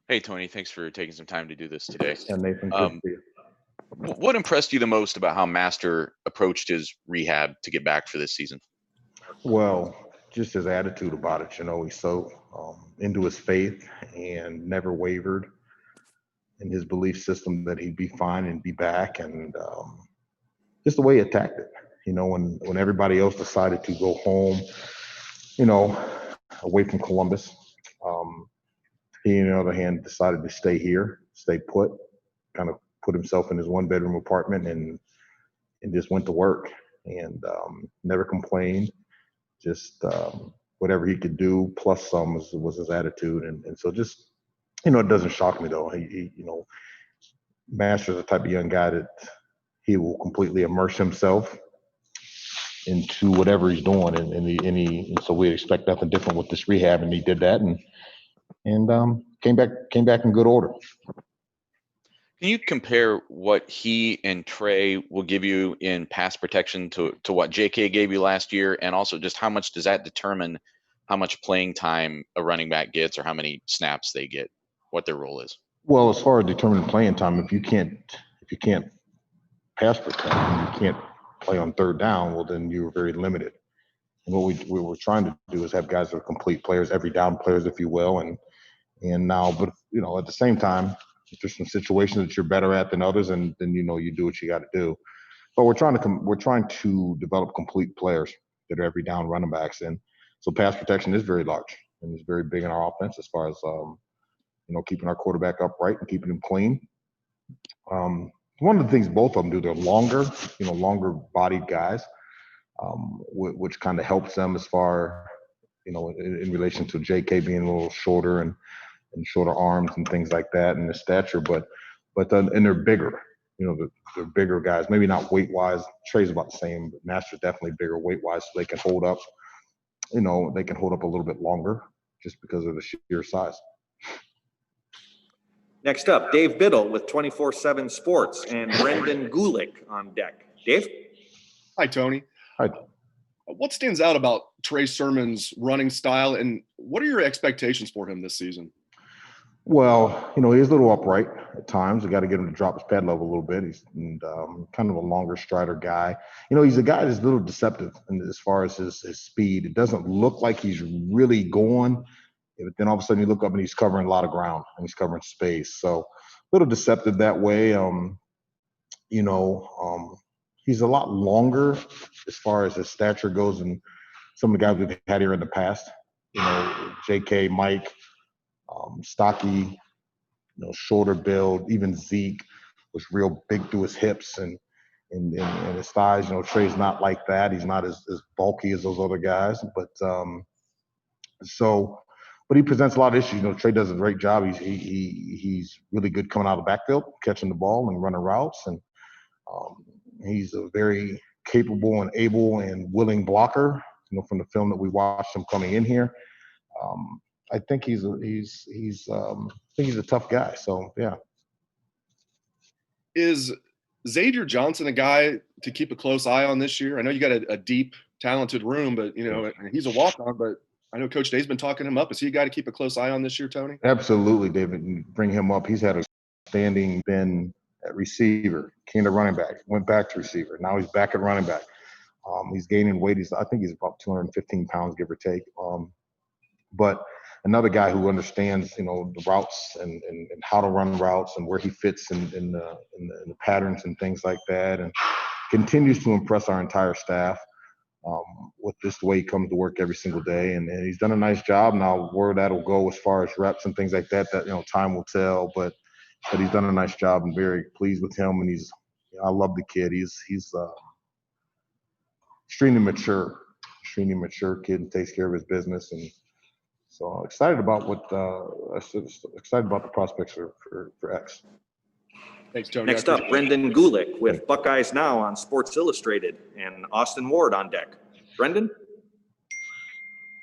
Hey, Tony, thanks for taking some time to do this today. And Nathan, good Um, for you. what impressed you the most about how Master approached his rehab to get back for this season? Well, just his attitude about it. He's so into his faith and never wavered in his belief system that he'd be fine and be back, and just the way he attacked it. When everybody else decided to go home, you know, away from Columbus, um, he, on the other hand, decided to stay here, stay put, kind of put himself in his one-bedroom apartment and just went to work and never complained. Just whatever he could do plus some was his attitude, and so just it doesn't shock me though. Master's the type of young guy that he will completely immerse himself into whatever he's doing, and so we expect nothing different with this rehab, and he did that, and came back in good order. Can you compare what he and Trey will give you in pass protection to what JK gave you last year? And also just how much does that determine how much playing time a running back gets or how many snaps they get, what their role is? Well, as far as determining playing time, if you can't pass protect and you can't play on third down, well then you're very limited. And what we were trying to do is have guys that are complete players, every down players, if you will, and now, but at the same time, if there's some situations that you're better at than others, and then you do what you got to do. But we're trying to develop complete players that are every down running backs, and so pass protection is very large and it's very big in our offense as far as keeping our quarterback upright and keeping him clean. One of the things both of them do, they're longer bodied guys, which kind of helps them as far in relation to JK being a little shorter and shorter arms and things like that, and the stature, and they're bigger. They're bigger guys. Maybe not weight wise. Trey's about the same, but Master's definitely bigger weight wise, so they can hold up. They can hold up a little bit longer just because of the sheer size. Next up, Dave Biddle with 24/7 Sports and Brendan Gulick on deck. Dave? Hi, Tony. Hi. What stands out about Trey Sermon's running style, and what are your expectations for him this season? Well, he's a little upright at times. We got to get him to drop his pad level a little bit. He's kind of a longer strider guy. He's a guy that's a little deceptive as far as his speed. It doesn't look like he's really going, but then all of a sudden you look up and he's covering a lot of ground and he's covering space. So a little deceptive that way. He's a lot longer as far as his stature goes than some of the guys we've had here in the past. JK, Mike, stocky, shorter build. Even Zeke was real big through his hips and his thighs. Trey's not like that. He's not as bulky as those other guys. But he presents a lot of issues. Trey does a great job. He's really good coming out of the backfield, catching the ball and running routes, and he's a very capable and able and willing blocker. From the film that we watched him coming in here. I think he's a tough guy. So yeah. Is Xavier Johnson a guy to keep a close eye on this year? I know you got a deep, talented room, but he's a walk-on. But I know Coach Day's been talking him up. Is he a guy to keep a close eye on this year, Tony? Absolutely, David. Bring him up. He's had a standing been at receiver, came to running back, went back to receiver. Now he's back at running back. He's gaining weight. I think he's about 215 pounds, give or take. But another guy who understands, the routes and how to run routes and where he fits in the patterns and things like that, and continues to impress our entire staff with just the way he comes to work every single day. And he's done a nice job. Now, where that'll go as far as reps and things like that, time will tell. But he's done a nice job. I'm very pleased with him, and I love the kid. He's extremely mature kid and takes care of his business. And so excited about excited about the prospects for X. Thanks, Tony. Next up, Brendan Gulick with Buckeyes Now on Sports Illustrated and Austin Ward on deck. Brendan?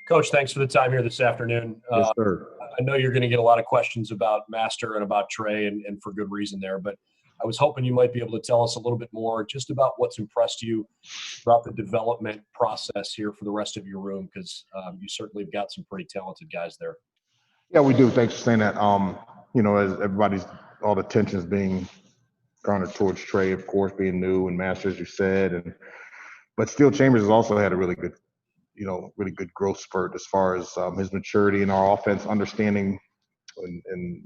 Coach, thanks for the time here this afternoon. Yes, sir. I know you're going to get a lot of questions about Master and about Trey, and for good reason there, but I was hoping you might be able to tell us a little bit more just about what's impressed you throughout the development process here for the rest of your room, because you certainly have got some pretty talented guys there. Yeah, we do. Thanks for saying that. as all the tensions being garnered towards Trey, of course, being new and Master, as you said, but still Chambers has also had a really good growth spurt as far as his maturity in our offense, understanding and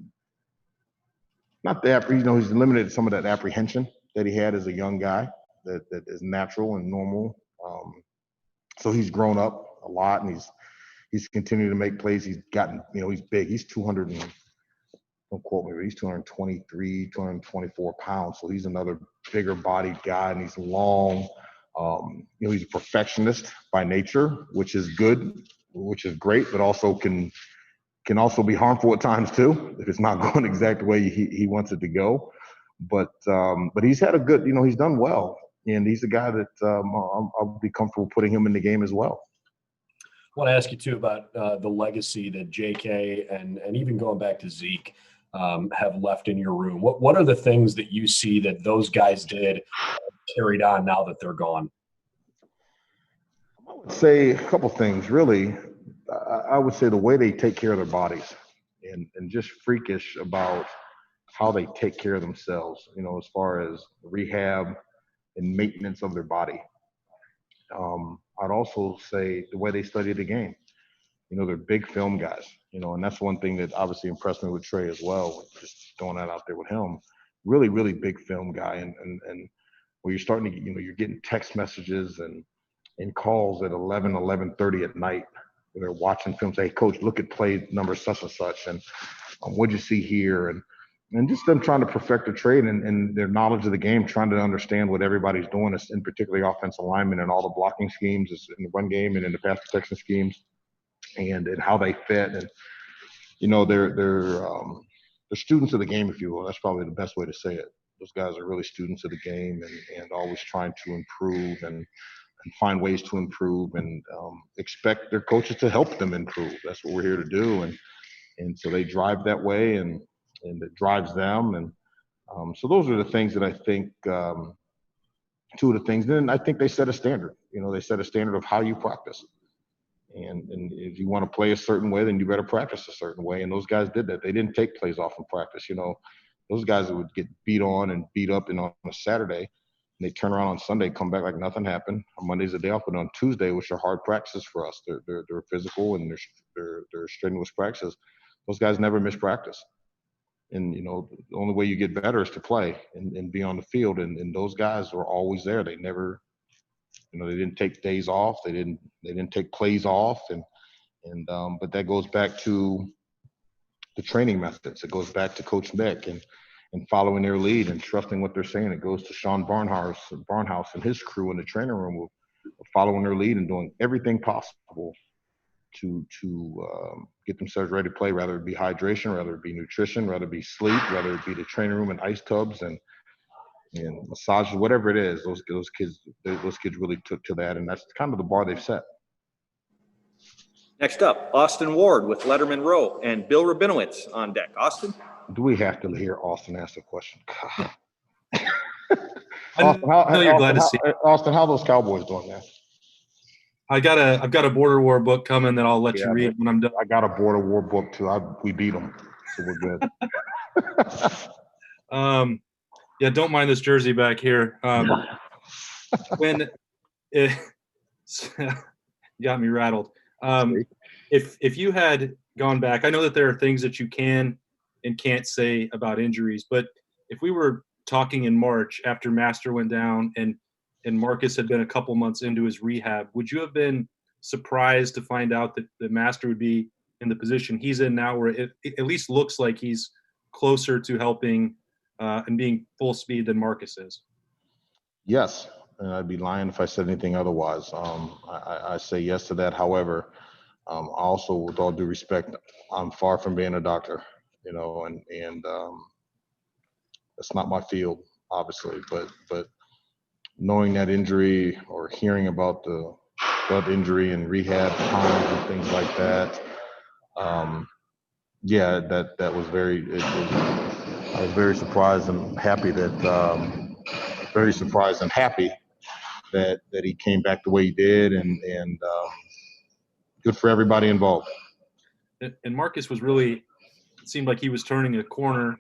not that, he's eliminated some of that apprehension that he had as a young guy that is natural and normal. So he's grown up a lot, and he's continued to make plays. He's gotten, he's big. He's 200 and, don't quote me, but he's 223, 224 pounds. So he's another bigger bodied guy, and he's long. He's a perfectionist by nature, which is good, which is great, but also can also be harmful at times too, if it's not going exactly the way he wants it to go. But he's had a good, he's done well, and he's a guy that I'll be comfortable putting him in the game as well. I want to ask you too about the legacy that JK and even going back to Zeke have left in your room. What are the things that you see that those guys did carried on now that they're gone? I would say a couple things, really. I would say the way they take care of their bodies and just freakish about how they take care of themselves, as far as rehab and maintenance of their body. I'd also say the way they study the game. They're big film guys, and that's one thing that obviously impressed me with Trey as well, just throwing that out there with him. Really, really big film guy. And where you're starting to get, you're getting text messages and calls at 11:30 at night where they're watching films. Hey, coach, look at play number such and such, and what'd you see here? And just them trying to perfect their trade and their knowledge of the game, trying to understand what everybody's doing, in particularly offensive linemen and all the blocking schemes in the run game and in the pass protection schemes, and how they fit. And they're students of the game, if you will. That's probably the best way to say it. Those guys are really students of the game and always trying to improve and find ways to improve and expect their coaches to help them improve. That's what we're here to do. And so they drive that way and it drives them. And so those are the things that I think, two of the things. Then I think they set a standard. They set a standard of how you practice. And if you want to play a certain way, then you better practice a certain way. And those guys did that. They didn't take plays off in practice. Those guys that would get beat on and beat up on a Saturday, and they turn around on Sunday, come back like nothing happened. On Monday's a day off, but on Tuesday, which are hard practices for us, they're physical and they're strenuous practices. Those guys never miss practice. And the only way you get better is to play and be on the field. And those guys were always there. They never, they didn't take days off. They didn't take plays off. But that goes back to the training methods. It goes back to Coach Nick and following their lead and trusting what they're saying. It goes to Sean Barnhouse and his crew in the training room of following their lead and doing everything possible to get themselves ready to play, whether it be hydration, whether it be nutrition, whether it be sleep, whether it be the training room and ice tubs and massages, whatever it is. Those kids really took to that, and that's kind of the bar they've set. Next up, Austin Ward with Lettermen Row and Bill Rabinowitz on deck. Austin? Do we have to hear Austin ask a question? Austin, you're glad to see. Austin, how are those Cowboys doing, man? I've got a Border War book coming that I'll let you read when I'm done. I got a Border War book too. We beat them, so we're good. Yeah, don't mind this jersey back here. When it got me rattled. If you had gone back, I know that there are things that you can and can't say about injuries, but if we were talking in March after Master went down and Marcus had been a couple months into his rehab, would you have been surprised to find out that the Master would be in the position he's in now, where it at least looks like he's closer to helping and being full speed than Marcus is? Yes, and I'd be lying if I said anything otherwise. I say yes to that. However, also with all due respect, I'm far from being a doctor, and that's not my field, obviously. But knowing that injury or hearing about the blood injury and rehab times and things like that, that was I was very surprised and happy that he came back the way he did, and good for everybody involved. And Marcus was really it seemed like he was turning a corner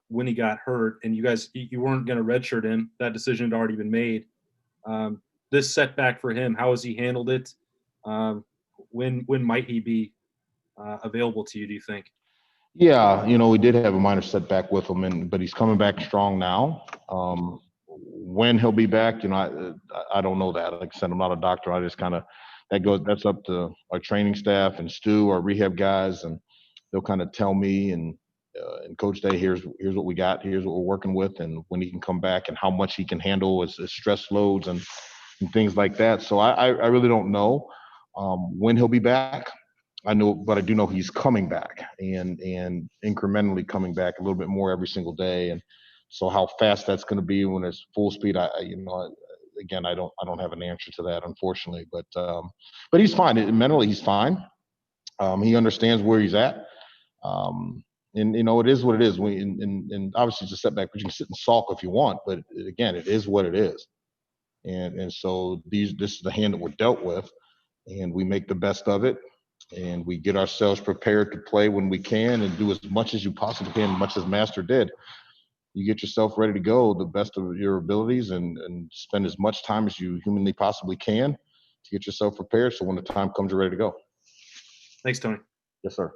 when he got hurt, and you guys, you weren't going to redshirt him. That decision had already been made. This setback for him, how has he handled it? When might he be available to you, do you think? Yeah, we did have a minor setback with him, but he's coming back strong now. When he'll be back, I don't know that. Like I said, I'm not a doctor. I just that's up to our training staff and Stu, our rehab guys, and they'll kind of tell me and Coach Day, here's what we got, here's what we're working with, and when he can come back and how much he can handle as stress loads and things like that. So I really don't know when he'll be back. I know, but I do know he's coming back and incrementally coming back a little bit more every single day. And so how fast that's going to be when it's full speed, again, I don't have an answer to that, unfortunately. But he's fine. Mentally, he's fine. He understands where he's at. And it is what it is. And obviously it's a setback, but you can sit and sulk if you want. But again, it is what it is. And so this is the hand that we're dealt with, and we make the best of it. And we get ourselves prepared to play when we can and do as much as you possibly can, much as Master did. You get yourself ready to go the best of your abilities and spend as much time as you humanly possibly can to get yourself prepared so when the time comes, you're ready to go. Thanks, Tony. Yes, sir.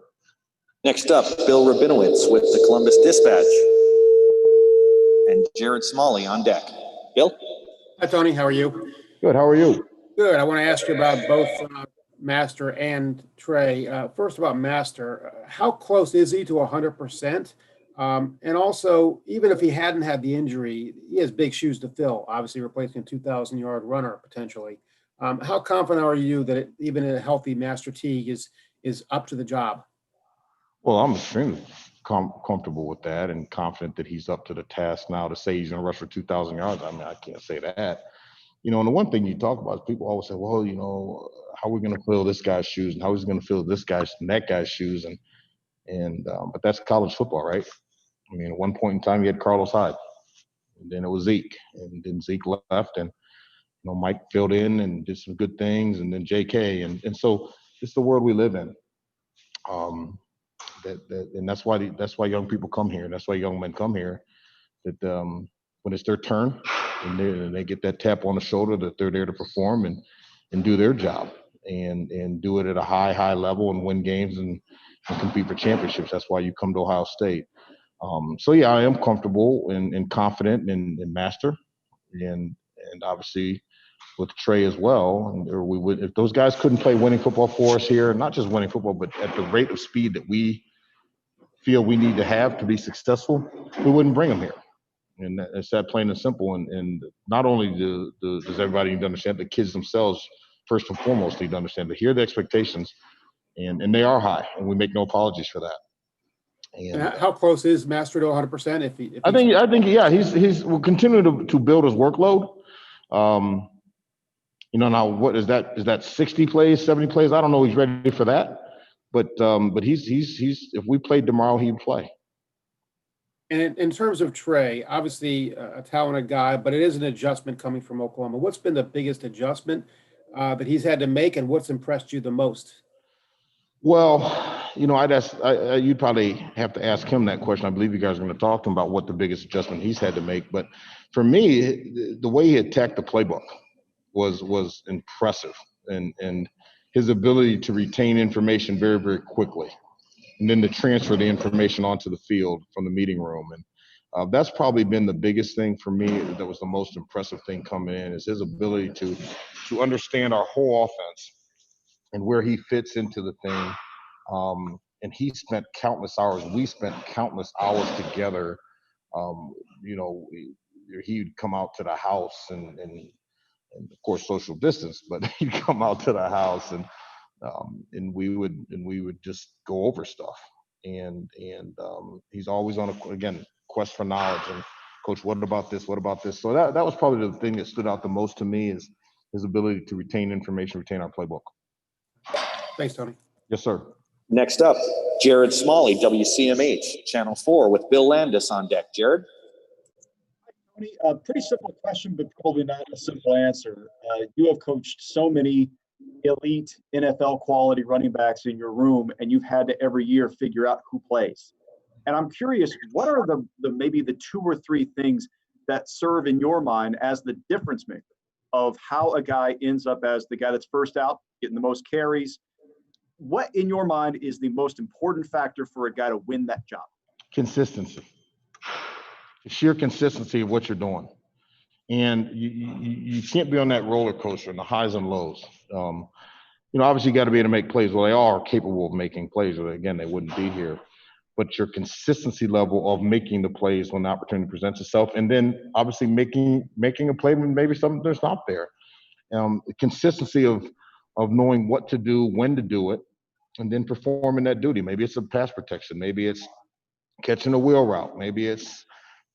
Next up, Bill Rabinowitz with the Columbus Dispatch and Jared Smalley on deck. Bill? Hi, Tony. How are you? Good. How are you? Good. I want to ask you about both Master and Trey. First about Master, how close is he to 100%? And also, even if he hadn't had the injury, he has big shoes to fill, obviously replacing a 2,000-yard runner potentially. How confident are you that even a healthy Master Teague is up to the job? Well, I'm extremely comfortable with that and confident that he's up to the task now. To say he's going to rush for 2,000 yards, I mean, I can't say that. And the one thing you talk about is people always say, well, how are we going to fill this guy's shoes and how is he going to fill this guy's and that guy's shoes? But that's college football, right? I mean, at one point in time, you had Carlos Hyde, and then it was Zeke, and then Zeke left, and Mike filled in and did some good things, and then J.K. and so it's the world we live in. And that's why young people come here, and that's why young men come here. That when it's their turn, and they get that tap on the shoulder that they're there to perform and do their job, and do it at a high level and win games and compete for championships. That's why you come to Ohio State. So yeah, I am comfortable and confident in Master, and obviously with Trey as well. Or we would, if those guys couldn't play winning football for us here, not just winning football, but at the rate of speed that we feel we need to have to be successful, we wouldn't bring them here. And it's that plain and simple. And not only does everybody need to understand, the kids themselves, first and foremost, need to understand to hear the expectations, and they are high, and we make no apologies for that. And how close is Master to 100%? I think yeah, he's will continue to build his workload. Now what is that? Is that 60 plays, 70 plays? I don't know. He's ready for that, but he's if we played tomorrow, he'd play. And in terms of Trey, obviously a talented guy, but it is an adjustment coming from Oklahoma. What's been the biggest adjustment that he's had to make, and what's impressed you the most? Well, you'd probably have to ask him that question. I believe you guys are going to talk to him about what the biggest adjustment he's had to make. But for me, the way he attacked the playbook was impressive, and his ability to retain information very, very quickly, and then to transfer the information onto the field from the meeting room. And that's probably been the biggest thing for me. That was the most impressive thing coming in, is his ability to understand our whole offense and where he fits into the thing. And he spent countless hours. We spent countless hours together. He'd come out to the house and of course social distance, but he'd come out to the house and we would just go over stuff. And he's always on a quest for knowledge. And coach, what about this? What about this? So that was probably the thing that stood out the most to me, is his ability to retain information, retain our playbook. Thanks, Tony. Yes, sir. Next up, Jared Smalley, WCMH, Channel 4, with Bill Landis on deck. Jared? Tony, a pretty simple question, but probably not a simple answer. You have coached so many elite NFL quality running backs in your room, and you've had to every year figure out who plays. And I'm curious, what are the maybe the 2 or 3 things that serve in your mind as the difference maker of how a guy ends up as the guy that's first out, getting the most carries? What in your mind is the most important factor for a guy to win that job? Consistency. The sheer consistency of what you're doing. And you can't be on that roller coaster and the highs and lows. Obviously you got to be able to make plays. Well, they are capable of making plays, or again, they wouldn't be here. But your consistency level of making the plays when the opportunity presents itself, and then obviously making a play when maybe something there's not there. The consistency of knowing what to do, when to do it, and then performing that duty. Maybe it's a pass protection. Maybe it's catching a wheel route. Maybe it's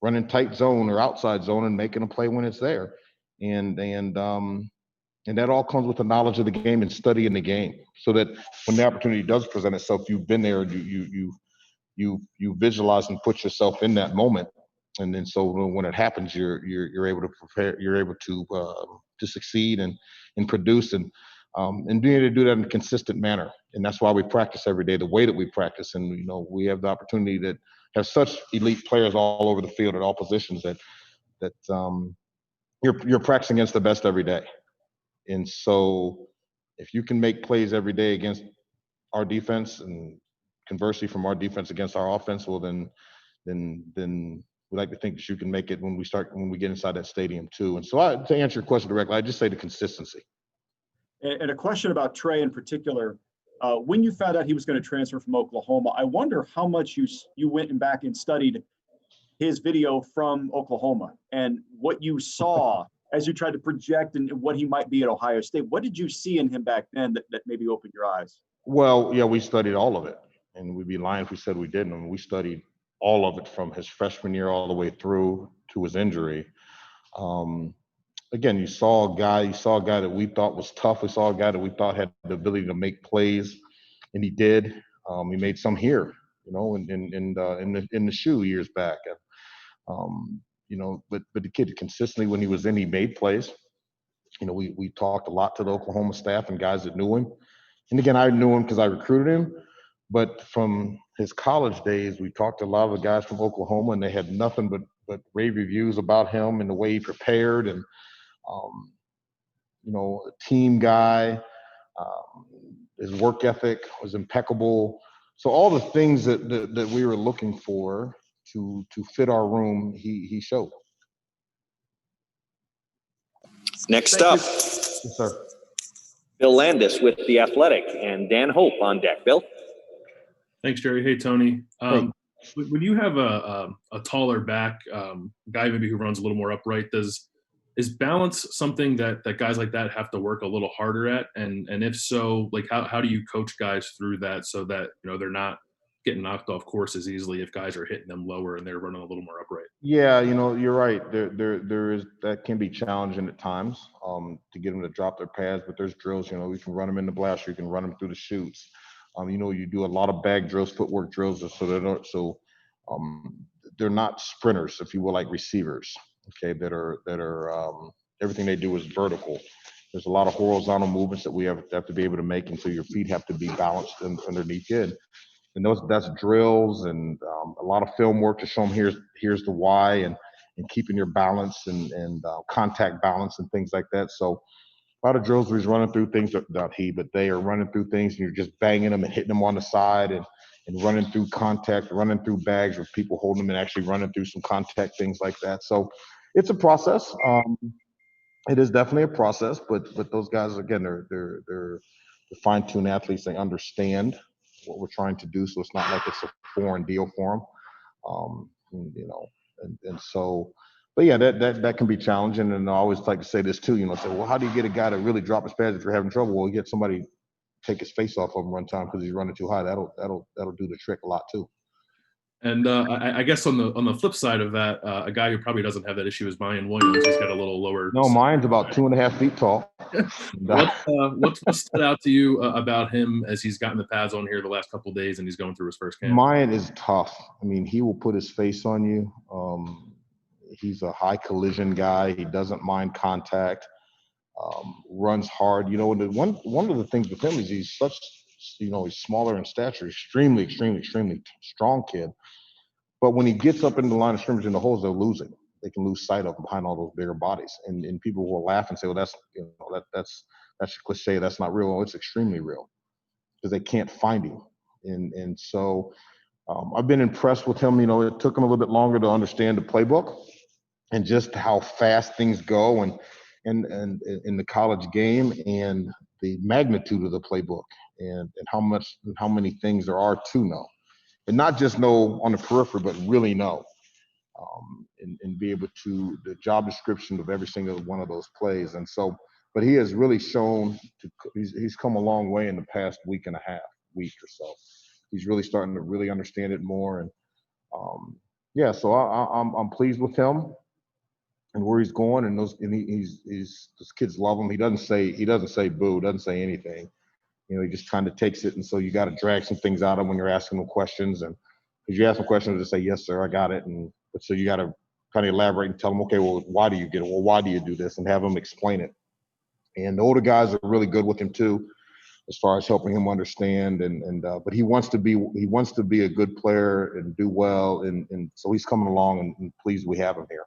running tight zone or outside zone and making a play when it's there. And that all comes with the knowledge of the game and studying the game, so that when the opportunity does present itself, you've been there, you visualize and put yourself in that moment. And then so when it happens, you're able to prepare, you're able to succeed and produce and being able to do that in a consistent manner. And that's why we practice every day, the way that we practice. And, we have the opportunity to have such elite players all over the field at all positions that you're practicing against the best every day. And so if you can make plays every day against our defense, and conversely from our defense against our offense, well, then we like to think that you can make it when we get inside that stadium too. And so to answer your question directly, I just say the consistency. And a question about Trey in particular. When you found out he was going to transfer from Oklahoma, I wonder how much you went back and studied his video from Oklahoma and what you saw as you tried to project and what he might be at Ohio State. What did you see in him back then that maybe opened your eyes? Well, yeah, we studied all of it, and we'd be lying if we said we didn't. I mean, we studied all of it from his freshman year all the way through to his injury. Again, you saw a guy that we thought was tough. We saw a guy that we thought had the ability to make plays, and he did. He made some here, in the shoe years back. But the kid consistently, when he was in, he made plays. We talked a lot to the Oklahoma staff and guys that knew him. And again, I knew him because I recruited him. But from his college days, we talked to a lot of the guys from Oklahoma, and they had nothing but rave reviews about him and the way he prepared, and a team guy. His work ethic was impeccable. So all the things that we were looking for to fit our room, he showed. Next up, Yes, sir. Bill Landis with The Athletic and Dan Hope on deck. Bill? Thanks, Jerry. Hey, Tony. Hey. When you have a taller back, guy maybe who runs a little more upright, is balance something that guys like that have to work a little harder at? And if so, like how do you coach guys through that so that they're not getting knocked off course as easily if guys are hitting them lower and they're running a little more upright? Yeah, you're right. There is, that can be challenging at times to get them to drop their pads, but there's drills. We can run them in the blaster, you can run them through the chutes. You do a lot of bag drills, footwork drills, so they're not sprinters, if you will, like receivers. Okay, that are everything they do is vertical. There's a lot of horizontal movements that we have to be able to make, and so your feet have to be balanced underneath it. And that's drills and a lot of film work to show them here's the why, and keeping your balance and contact balance and things like that. So a lot of drills where he's running through things but they are running through things and you're just banging them and hitting them on the side and running through contact, running through bags with people holding them and actually running through some contact, things like that. So it's a process. It is definitely a process, but those guys, again, they're fine-tuned athletes. They understand what we're trying to do, so it's not like it's a foreign deal for them. And so, but yeah, that can be challenging. And I always like to say this too, say, well, how do you get a guy to really drop his pads if you're having trouble? Well, you get somebody take his face off of him one time because he's running too high. That'll do the trick a lot too. And I guess on the flip side of that, a guy who probably doesn't have that issue is Mayan Williams. He's got a little lower. No, mine's about 2.5 feet tall. What stood out to you about him as he's gotten the pads on here the last couple of days and he's going through his first camp? Mayan is tough. I mean, he will put his face on you. He's a high collision guy. He doesn't mind contact. runs hard. You know, and one of the things with him is he's such, you know, he's smaller in stature, extremely strong kid. But when he gets up in the line of scrimmage in the holes, they're losing. They can lose sight of him behind all those bigger bodies. And people will laugh and say, well, that's, you know, that's cliche. That's not real. Well, it's extremely real because they can't find him. And so I've been impressed with him. You know, it took him a little bit longer to understand the playbook and just how fast things go and in the college game and the magnitude of the playbook and how many things there are to know. And not just know on the periphery, but really know. And be able to the job description of every single one of those plays. And so, but he has really shown he's come a long way in the past week or so. He's really starting to really understand it more. And yeah, so I'm pleased with him and where he's going. And those kids love him. He doesn't say boo, doesn't say anything. You know, he just kind of takes it. And so you got to drag some things out of him when you're asking him questions. And if you ask him questions, just say, yes, sir, I got it. But so you got to kind of elaborate and tell them, okay, well, why do you get it? Well, why do you do this? And have them explain it. And the older guys are really good with him too, as far as helping him understand. But he wants to be a good player and do well. And so he's coming along and pleased we have him here.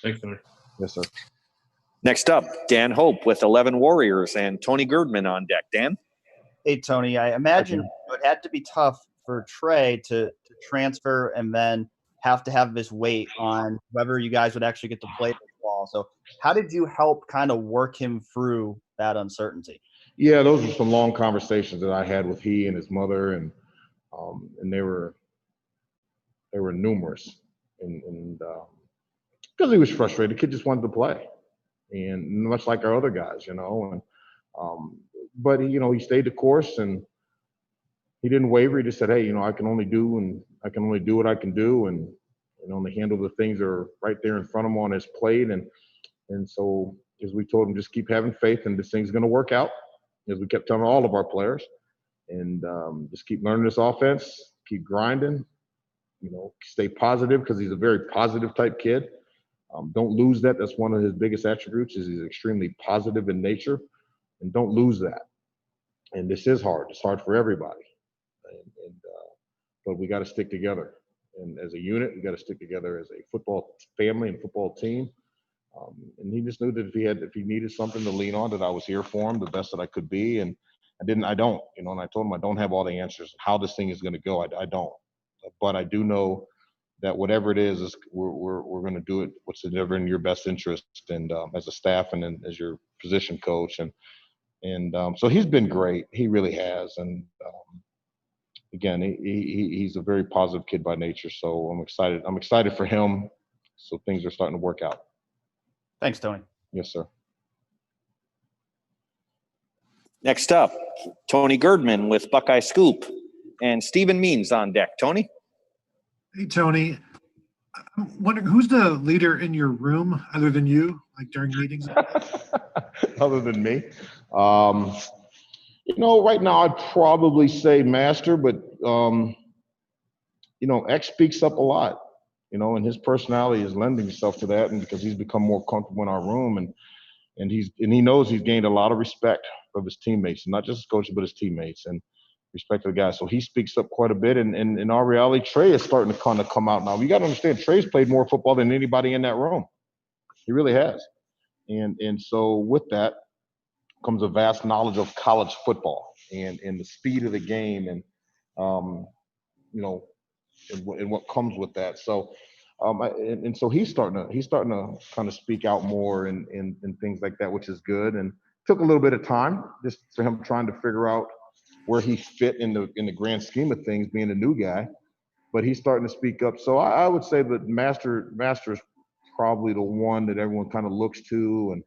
Thanks, Tony. Yes, sir. Next up, Dan Hope with 11 Warriors and Tony Girdman on deck. Dan? Hey, Tony, I imagine it had to be tough for Trey to transfer and then have to have this weight on whether you guys would actually get to play football. So how did you help kind of work him through that uncertainty? Yeah, those were some long conversations that I had with he and his mother, and they were numerous, and because he was frustrated, the kid just wanted to play, and much like our other guys, you know, and but he, you know, he stayed the course and he didn't waver. He just said, hey, you know, I can only do what I can do, and only handle the things that are right there in front of him on his plate, and so as we told him, just keep having faith and this thing's going to work out, as we kept telling all of our players, and just keep learning this offense, keep grinding, you know, stay positive because he's a very positive type kid. Don't lose that. That's one of his biggest attributes is he's extremely positive in nature, and don't lose that. And this is hard. It's hard for everybody, but we got to stick together. And as a unit, we got to stick together as a football family and football team. And he just knew that if he needed something to lean on, that I was here for him the best that I could be. And I don't, you know, and I told him I don't have all the answers how this thing is going to go. I don't, but I do know that whatever it is we're going to do it what's ever in your best interest, and as a staff and then as your position coach, and so he's been great. He really has, and again, he's a very positive kid by nature. So I'm excited for him. So things are starting to work out. Thanks, Tony. Yes, sir. Next up, Tony Girdman with Buckeye Scoop and Stephen Means on deck. Tony? Hey, Tony. I'm wondering, who's the leader in your room other than you, like during meetings? Other than me? You know, right now I'd probably say Master, but, you know, X speaks up a lot, you know, and his personality is lending himself to that, and because he's become more comfortable in our room, and he knows he's gained a lot of respect of his teammates, not just his coaches, but his teammates, and respect to the guys. So he speaks up quite a bit, and in our reality, Trey is starting to kind of come out now. You got to understand, Trey's played more football than anybody in that room. He really has. And so with that comes a vast knowledge of college football and the speed of the game, and you know, and what comes with that. So and so he's starting to kind of speak out more and things like that, which is good. And took a little bit of time just for him trying to figure out where he fit in the grand scheme of things, being a new guy. But he's starting to speak up. So I would say that Master is probably the one that everyone kind of looks to, and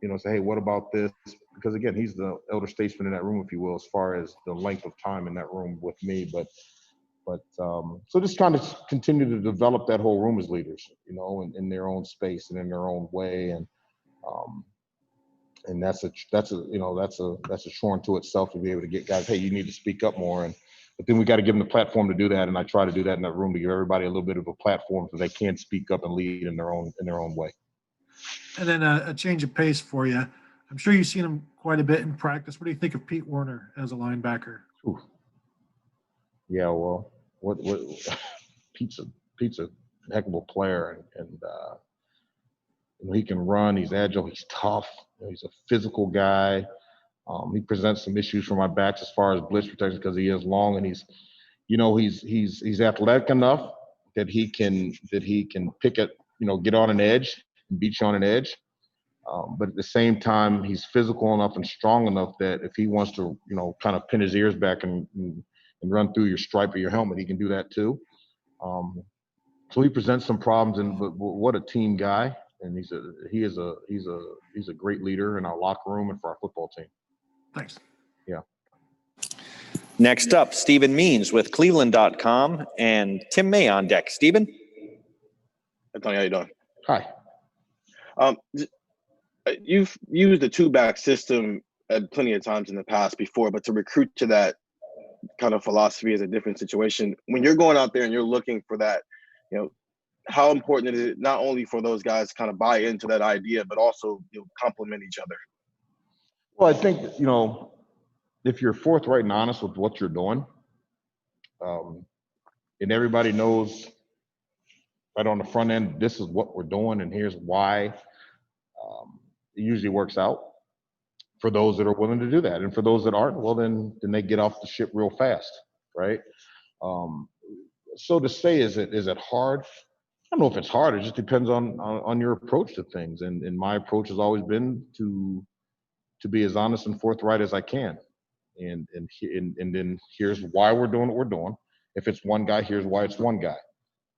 you know, say, hey, what about this? Because again, he's the elder statesman in that room, if you will, as far as the length of time in that room with me. But so just kind of continue to develop that whole room as leaders, you know, in their own space and in their own way. And that's a chore unto itself to be able to get guys, hey, you need to speak up more. But then we got to give them the platform to do that. And I try to do that in that room, to give everybody a little bit of a platform so they can speak up and lead in their own way. And then a change of pace for you. I'm sure you've seen him quite a bit in practice. What do you think of Pete Werner as a linebacker? Ooh. Yeah, well, what Pete's a heck of a player, and he can run. He's agile. He's tough. He's a physical guy. He presents some issues for my backs as far as blitz protection because he is long and he's athletic enough that he can pick it, get on an edge and beat you on an edge. But at the same time, he's physical enough and strong enough that if he wants to, kind of pin his ears back and run through your stripe or your helmet, he can do that too. So he presents some problems, but what a team guy, and he's a great leader in our locker room and for our football team. Thanks. Yeah. Next up, Stephen Means with Cleveland.com and Tim May on deck. Stephen? Hey, Tony, how you doing? Hi. You've used the two-back system plenty of times in the past before, but to recruit to that kind of philosophy is a different situation. When you're going out there and you're looking for that, how important is it not only for those guys to kind of buy into that idea, but also complement each other? Well, I think, if you're forthright and honest with what you're doing, and everybody knows right on the front end, this is what we're doing and here's why, it usually works out for those that are willing to do that. And for those that aren't, well, then they get off the ship real fast, right? So to say, is it hard? I don't know if it's hard. It just depends on your approach to things. And my approach has always been to be as honest and forthright as I can. And then here's why we're doing what we're doing. If it's one guy, here's why it's one guy.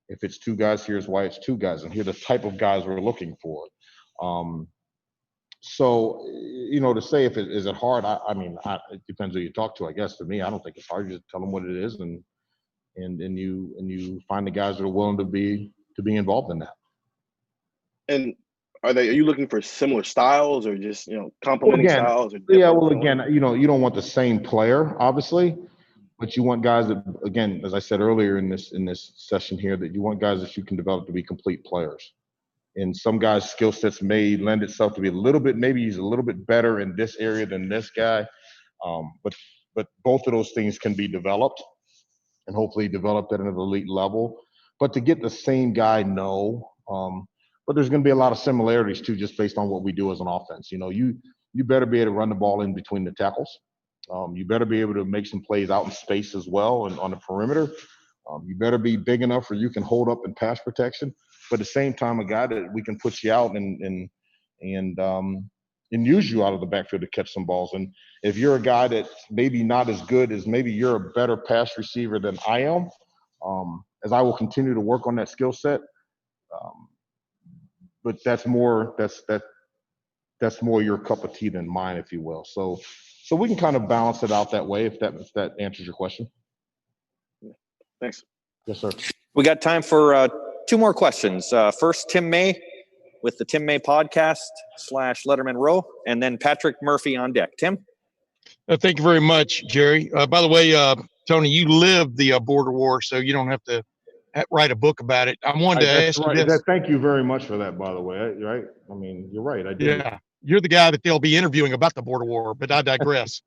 If it's two guys, here's why it's two guys. And here's the type of guys we're looking for. So, to say is it hard? It depends who you talk to, I guess. To me, I don't think it's hard. You just tell them what it is, and you find the guys that are willing to be involved in that. And are you looking for similar styles or just complementing styles? Again, you don't want the same player, obviously, but you want guys that, again, as I said earlier in this session here, that you want guys that you can develop to be complete players. And some guys' skill sets may lend itself to be maybe he's a little bit better in this area than this guy. But both of those things can be developed and hopefully developed at an elite level. But to get the same guy, no. But there's going to be a lot of similarities too, just based on what we do as an offense. You better be able to run the ball in between the tackles. You better be able to make some plays out in space as well and on the perimeter. You better be big enough where you can hold up in pass protection, but at the same time, a guy that we can put you out and use you out of the backfield to catch some balls. And if you're a guy that's maybe not as good as maybe you're a better pass receiver than I am, as I will continue to work on that skill set. But that's more your cup of tea than mine, if you will. So we can kind of balance it out that way if that answers your question. Thanks. Yes, sir. We got time for two more questions. First, Tim May with the Tim May podcast / Lettermen Row, and then Patrick Murphy on deck. Tim? Thank you very much, Jerry. By the way, Tony, you lived the border war, so you don't have to write a book about it. I wanted to ask you this. Thank you very much for that, by the way. Right? I mean, you're right. I did. Yeah, you're the guy that they'll be interviewing about the border war, but I digress.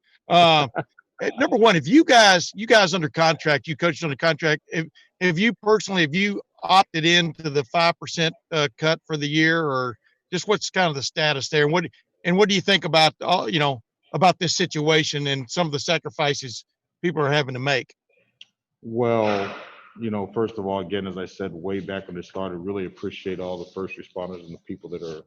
Number one, if you guys under contract, you coached under contract, have you opted into the 5% cut for the year, or just what's kind of the status there? And what do you think about about this situation and some of the sacrifices people are having to make? Well, first of all, again, as I said way back when it started, really appreciate all the first responders and the people that are,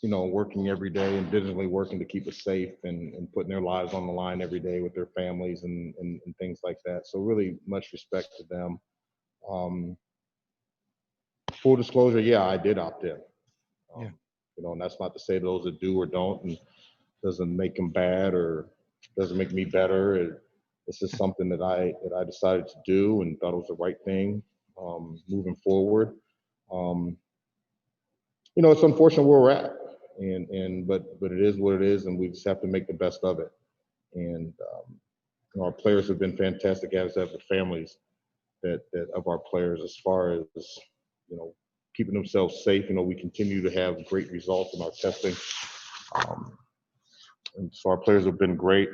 working every day and diligently working to keep us safe and putting their lives on the line every day with their families and things like that. So really much respect to them. Full disclosure, yeah, I did opt in. And that's not to say those that do or don't and doesn't make them bad or doesn't make me better. This is something that I decided to do and thought it was the right thing moving forward. It's unfortunate where we're at, but it is what it is, and we just have to make the best of it. And our players have been fantastic, as have the families that of our players, as far as keeping themselves safe. We continue to have great results in our testing. And so our players have been great.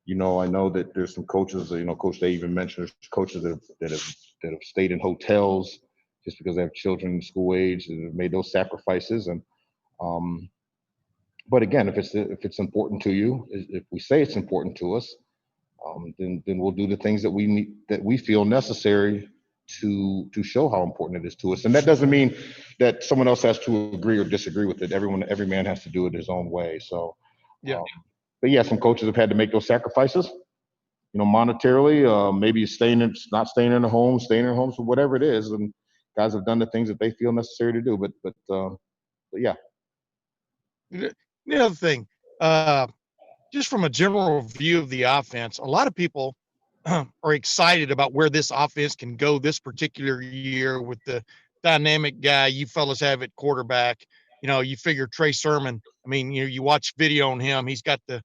I know that there's some coaches, Coach Day even mentioned there's coaches that have stayed in hotels just because they have children in school age and have made those sacrifices. And but again, if it's important to you, if we say it's important to us, then we'll do the things that we need, that we feel necessary to show how important it is to us. And that doesn't mean that someone else has to agree or disagree with it. Every man has to do it his own way. So, yeah. But yeah, some coaches have had to make those sacrifices, monetarily, maybe not staying in the home, staying in their homes, or whatever it is. And guys have done the things that they feel necessary to do. But yeah. The other thing, just from a general view of the offense, a lot of people are excited about where this offense can go this particular year with the dynamic guy you fellas have at quarterback. You figure Trey Sermon. I mean, you watch video on him. He's got the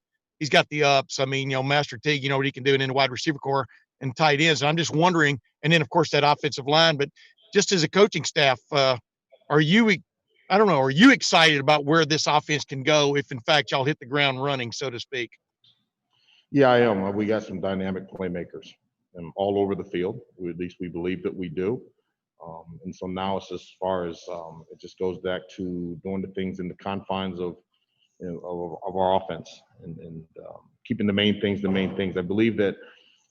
ups. I mean, Master Teague, what he can do, and then the wide receiver core and tight ends. And I'm just wondering, and then of course that offensive line. But just as a coaching staff, are you excited about where this offense can go if in fact y'all hit the ground running, so to speak? Yeah, I am. We got some dynamic playmakers all over the field. At least we believe that we do. And so now it's as far as it just goes back to doing the things in the confines of our offense and keeping the main things. I believe that.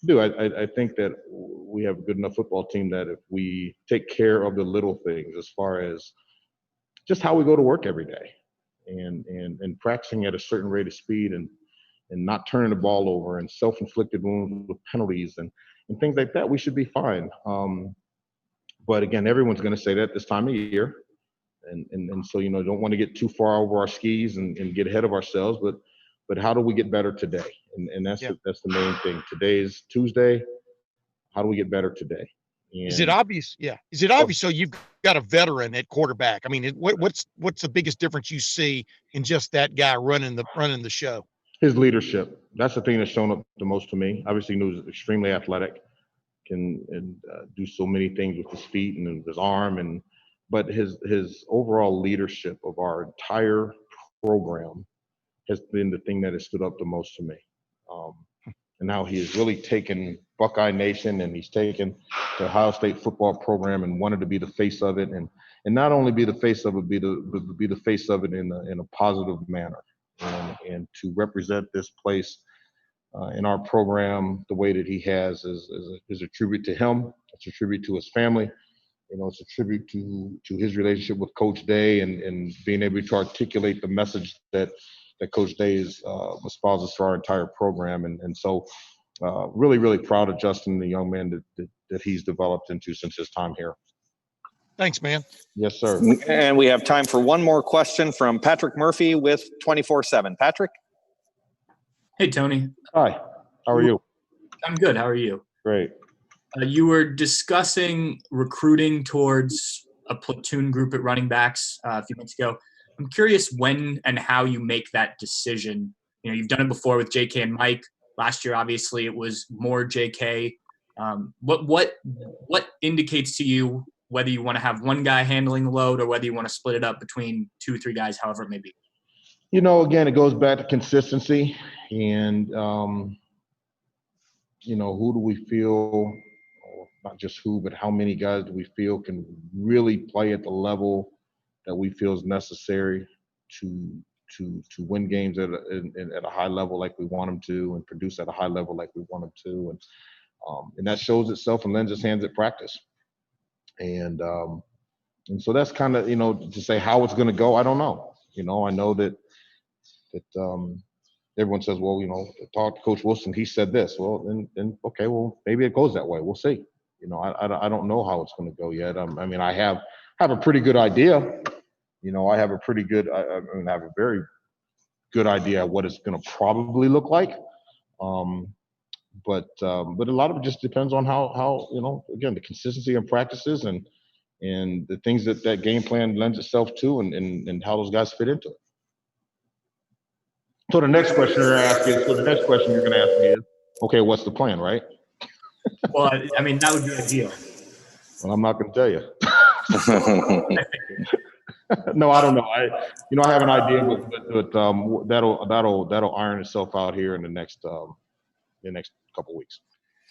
I think that we have a good enough football team that if we take care of the little things, as far as just how we go to work every day, and practicing at a certain rate of speed, and not turning the ball over, and self-inflicted wounds with penalties and things like that, we should be fine. But again, everyone's going to say that this time of year. And so, don't want to get too far over our skis and get ahead of ourselves, but how do we get better today? And that's the main thing. Today is Tuesday. How do we get better today? Is it obvious? Yeah. Is it obvious? So you've got a veteran at quarterback. I mean, what's the biggest difference you see in just that guy running the show? His leadership. That's the thing that's shown up the most to me. Obviously, he was extremely athletic, can do so many things with his feet and his arm, but his overall leadership of our entire program has been the thing that has stood up the most to me. And now he has really taken Buckeye Nation, and he's taken the Ohio State football program and wanted to be the face of it, and not only be the face of it, be the face of it in a positive manner, and to represent this place in our program the way that he has is a tribute to him. It's a tribute to his family. It's a tribute to his relationship with Coach Day and being able to articulate the message that Coach Day espouses to our entire program. And so really, really proud of Justin, the young man that he's developed into since his time here. Thanks, man. Yes, sir. And we have time for one more question from Patrick Murphy with 24/7. Patrick? Hey, Tony. Hi. How are you? I'm good. How are you? Great. You were discussing recruiting towards a platoon group at running backs a few months ago. I'm curious when and how you make that decision. You've done it before with JK and Mike. Last year, obviously, it was more JK. What indicates to you whether you want to have one guy handling the load or whether you want to split it up between 2 or 3 guys, however it may be? Again, it goes back to consistency and, who do we feel, not just who, but how many guys do we feel can really play at the level that we feel is necessary to win games at a high level like we want them to, and produce at a high level like we want them to. And that shows itself and lends its hands at practice. And so that's kind of, to say how it's going to go, I don't know. I know that everyone says, well, talk to Coach Wilson, he said this. Well, then okay, well, maybe it goes that way. We'll see. I don't know how it's going to go yet. I mean, I have a pretty good idea. I have a very good idea of what it's going to probably look like. But a lot of it just depends on how again, the consistency in practices and the things that game plan lends itself to, and how those guys fit into it. So the next question you're going to ask me is, okay, what's the plan, right? Well, I mean, that would be ideal. Well, I'm not going to tell you. No, I don't know. I have an idea, but that'll iron itself out here in the next couple weeks.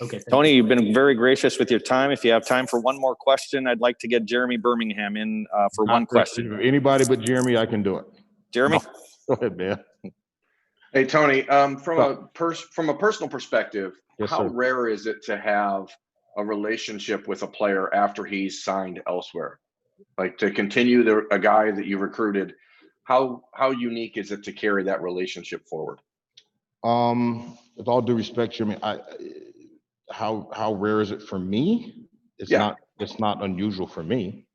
Okay. Tony, you've been very gracious with your time. If you have time for one more question, I'd like to get Jeremy Birmingham in for one question. Anybody but Jeremy, I can do it. Jeremy? No, go ahead, man. Hey, Tony, from a personal perspective, Yes, how sir. rare is it to have a relationship with a player after he's signed elsewhere? Like to continue a guy that you recruited, how unique is it to carry that relationship forward? With all due respect, Jeremy, how rare is it for me? It's not unusual for me.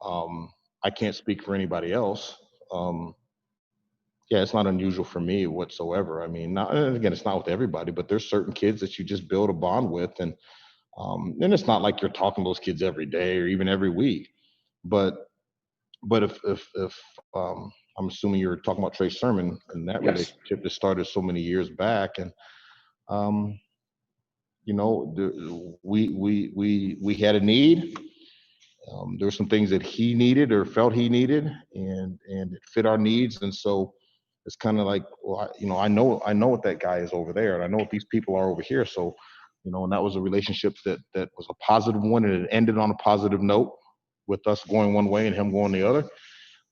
I can't speak for anybody else. It's not unusual for me whatsoever. I mean, again, it's not with everybody, but there's certain kids that you just build a bond with, and it's not like you're talking to those kids every day or even every week. But if I'm assuming you're talking about Trey Sermon and that relationship that started so many years back, and we had a need. There were some things that he needed or felt he needed, and it fit our needs. And so it's kind of like, well, I know what that guy is over there, and I know what these people are over here. So, and that was a relationship that was a positive one, and it ended on a positive note with us going one way and him going the other.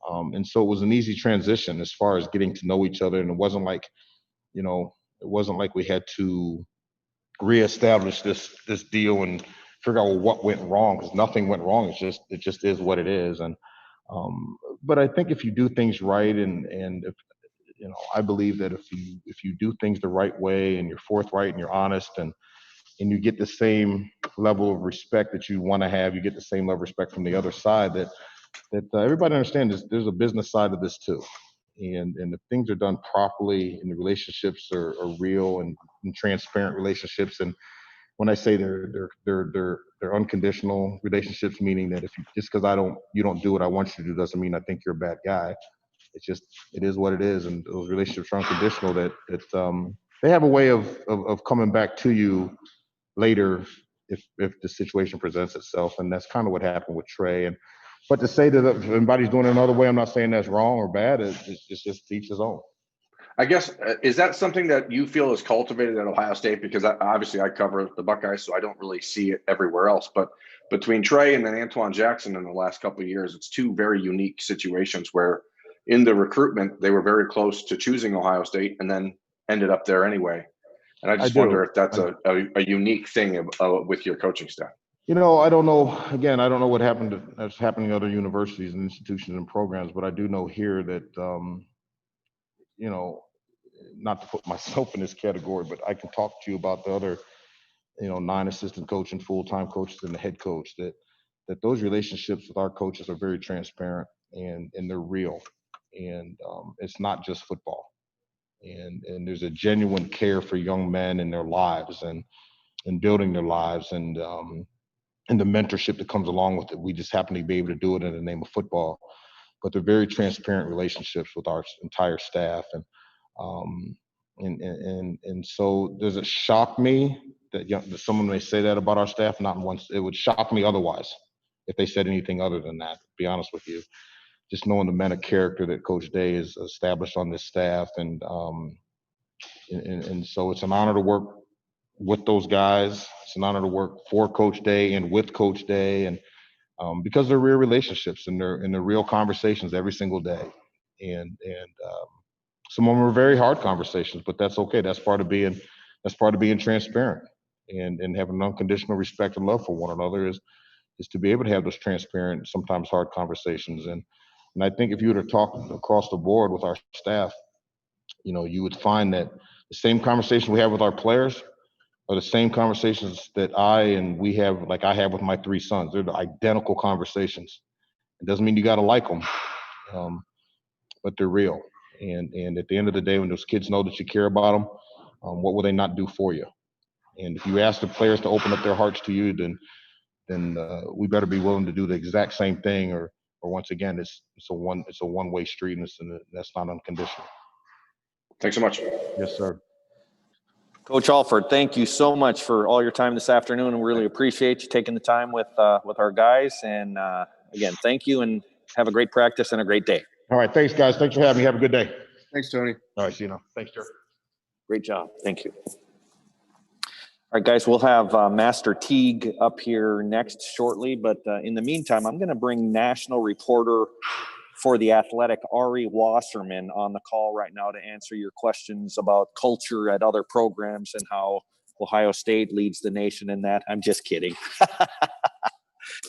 And so it was an easy transition as far as getting to know each other. And it wasn't like, we had to reestablish this deal and figure out what went wrong, because nothing went wrong. It just is what it is. And but I think if you do things right, and if, I believe that if you do things the right way and you're forthright and you're honest, and you get the same level of respect that you want to have, you get the same level of respect from the other side, that everybody understands there's a business side of this too. And if things are done properly and the relationships are real and transparent relationships, and when I say they're unconditional relationships, meaning that if just because you don't do what I want you to do doesn't mean I think you're a bad guy. It's just, it is what it is, and those relationships are unconditional. That they have a way of coming back to you later if the situation presents itself, and that's kind of what happened with Trey. But to say that if anybody's doing it another way, I'm not saying that's wrong or bad. It's just each his own. I guess, is that something that you feel is cultivated at Ohio State? Because obviously I cover the Buckeyes, so I don't really see it everywhere else. But between Trey and then Antoine Jackson in the last couple of years, it's two very unique situations where in the recruitment, they were very close to choosing Ohio State and then ended up there anyway. And I just wonder if that's a unique thing with your coaching staff. I don't know. Again, I don't know that's happening in other universities and institutions and programs, but I do know here that, not to put myself in this category, but I can talk to you about the other, 9 assistant coach and full-time coaches and the head coach, that those relationships with our coaches are very transparent and they're real. And it's not just football. And there's a genuine care for young men and their lives and building their lives, and the mentorship that comes along with it. We just happen to be able to do it in the name of football, but they're very transparent relationships with our entire staff. And so does it shock me that someone may say that about our staff? Not once. It would shock me otherwise if they said anything other than that, to be honest with you. Just knowing the men of character that Coach Day has established on this staff. And so it's an honor to work with those guys. It's an honor to work for Coach Day and with Coach Day, and because they're real relationships and they're real conversations every single day. And some of them are very hard conversations, but that's okay. That's part of being transparent, and having unconditional respect and love for one another is to be able to have those transparent, sometimes hard conversations. And I think if you were to talk across the board with our staff, you would find that the same conversation we have with our players are the same conversations that we have, like I have with my 3 sons. They're the identical conversations. It doesn't mean you got to like them, but they're real. And at the end of the day, when those kids know that you care about them, what will they not do for you? And if you ask the players to open up their hearts to you, then we better be willing to do the exact same thing. Or once again, it's a one-way street, and that's not unconditional. Thanks so much. Yes, sir. Coach Alford, thank you so much for all your time this afternoon, and we really appreciate you taking the time with our guys. And again, thank you and have a great practice and a great day. All right. Thanks, guys. Thanks for having me. Have a good day. Thanks, Tony. All right. See you now. Thanks, Jerry. Great job. Thank you. All right, guys, we'll have Master Teague up here next shortly. But in the meantime, I'm going to bring national reporter for The Athletic, Ari Wasserman, on the call right now to answer your questions about culture at other programs and how Ohio State leads the nation in that. I'm just kidding.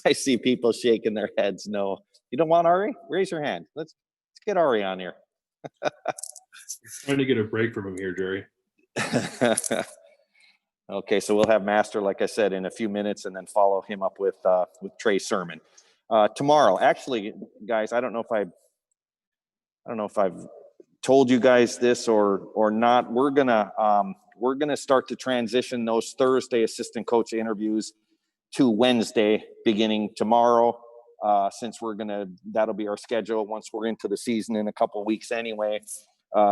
I see people shaking their heads. No, you don't want Ari? Raise your hand. Let's get Ari on here. Trying to get a break from him here, Jerry. Okay, so we'll have Master, like I said, in a few minutes, and then follow him up with Trey Sermon tomorrow. Actually, guys, I don't know if I've told you guys this or not. We're gonna start to transition those Thursday assistant coach interviews to Wednesday beginning tomorrow. Since that'll be our schedule once we're into the season in a couple of weeks anyway.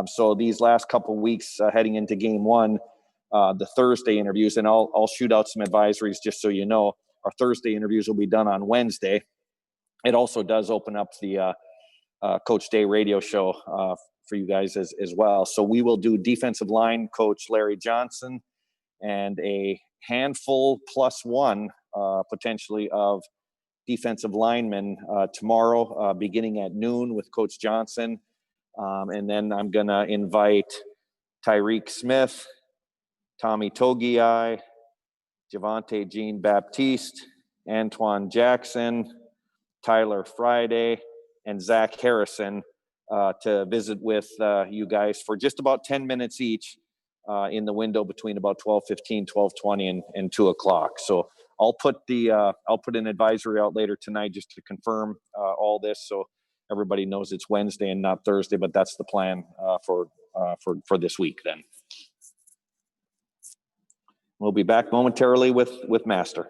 So these last couple of weeks heading into game one. The Thursday interviews, and I'll shoot out some advisories just so you know. Our Thursday interviews will be done on Wednesday. It also does open up the Coach Day radio show for you guys as well. So we will do defensive line coach Larry Johnson and a handful plus one potentially of defensive linemen tomorrow beginning at noon with Coach Johnson. And then I'm going to invite Tyreek Smith, Tommy Togiai, Javante Jean-Baptiste, Antoine Jackson, Tyler Friday, and Zach Harrison to visit with you guys for just about 10 minutes each in the window between about 12:15, 12:20, and 2 o'clock. So I'll put an advisory out later tonight just to confirm all this, so everybody knows it's Wednesday and not Thursday. But that's the plan for this week. Then we'll be back momentarily with Master.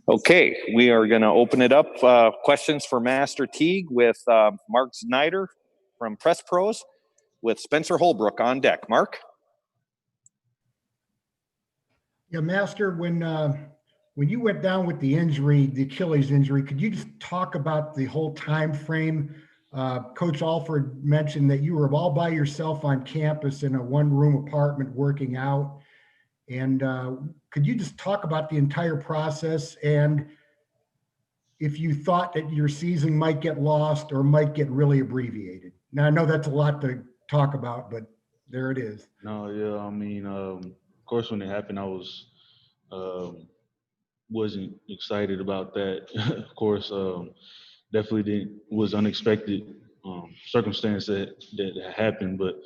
Okay, we are going to open it up. Questions for Master Teague with Mark Snyder from Press Pros with Spencer Holbrook on deck. Mark? Yeah, Master, when you went down with the injury, the Achilles injury, could you just talk about the whole time frame? Coach Alford mentioned that you were all by yourself on campus in a one-room apartment working out. And could you just talk about the entire process and if you thought that your season might get lost or might get really abbreviated? Now, I know that's a lot to talk about, but there it is. No, yeah, I mean, of course, when it happened, I wasn't excited about that. Of course, definitely was unexpected circumstance that happened, but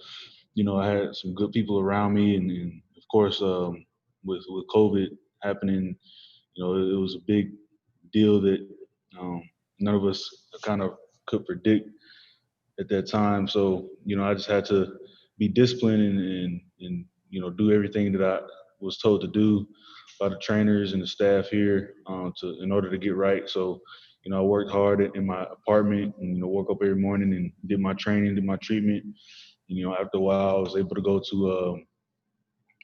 I had some good people around me, and of course, with COVID happening, it was a big deal that none of us kind of could predict at that time. So I just had to be disciplined and do everything that I was told to do by the trainers and the staff here in order to get right. So I worked hard in my apartment and woke up every morning and did my training, did my treatment. After a while, I was able to go to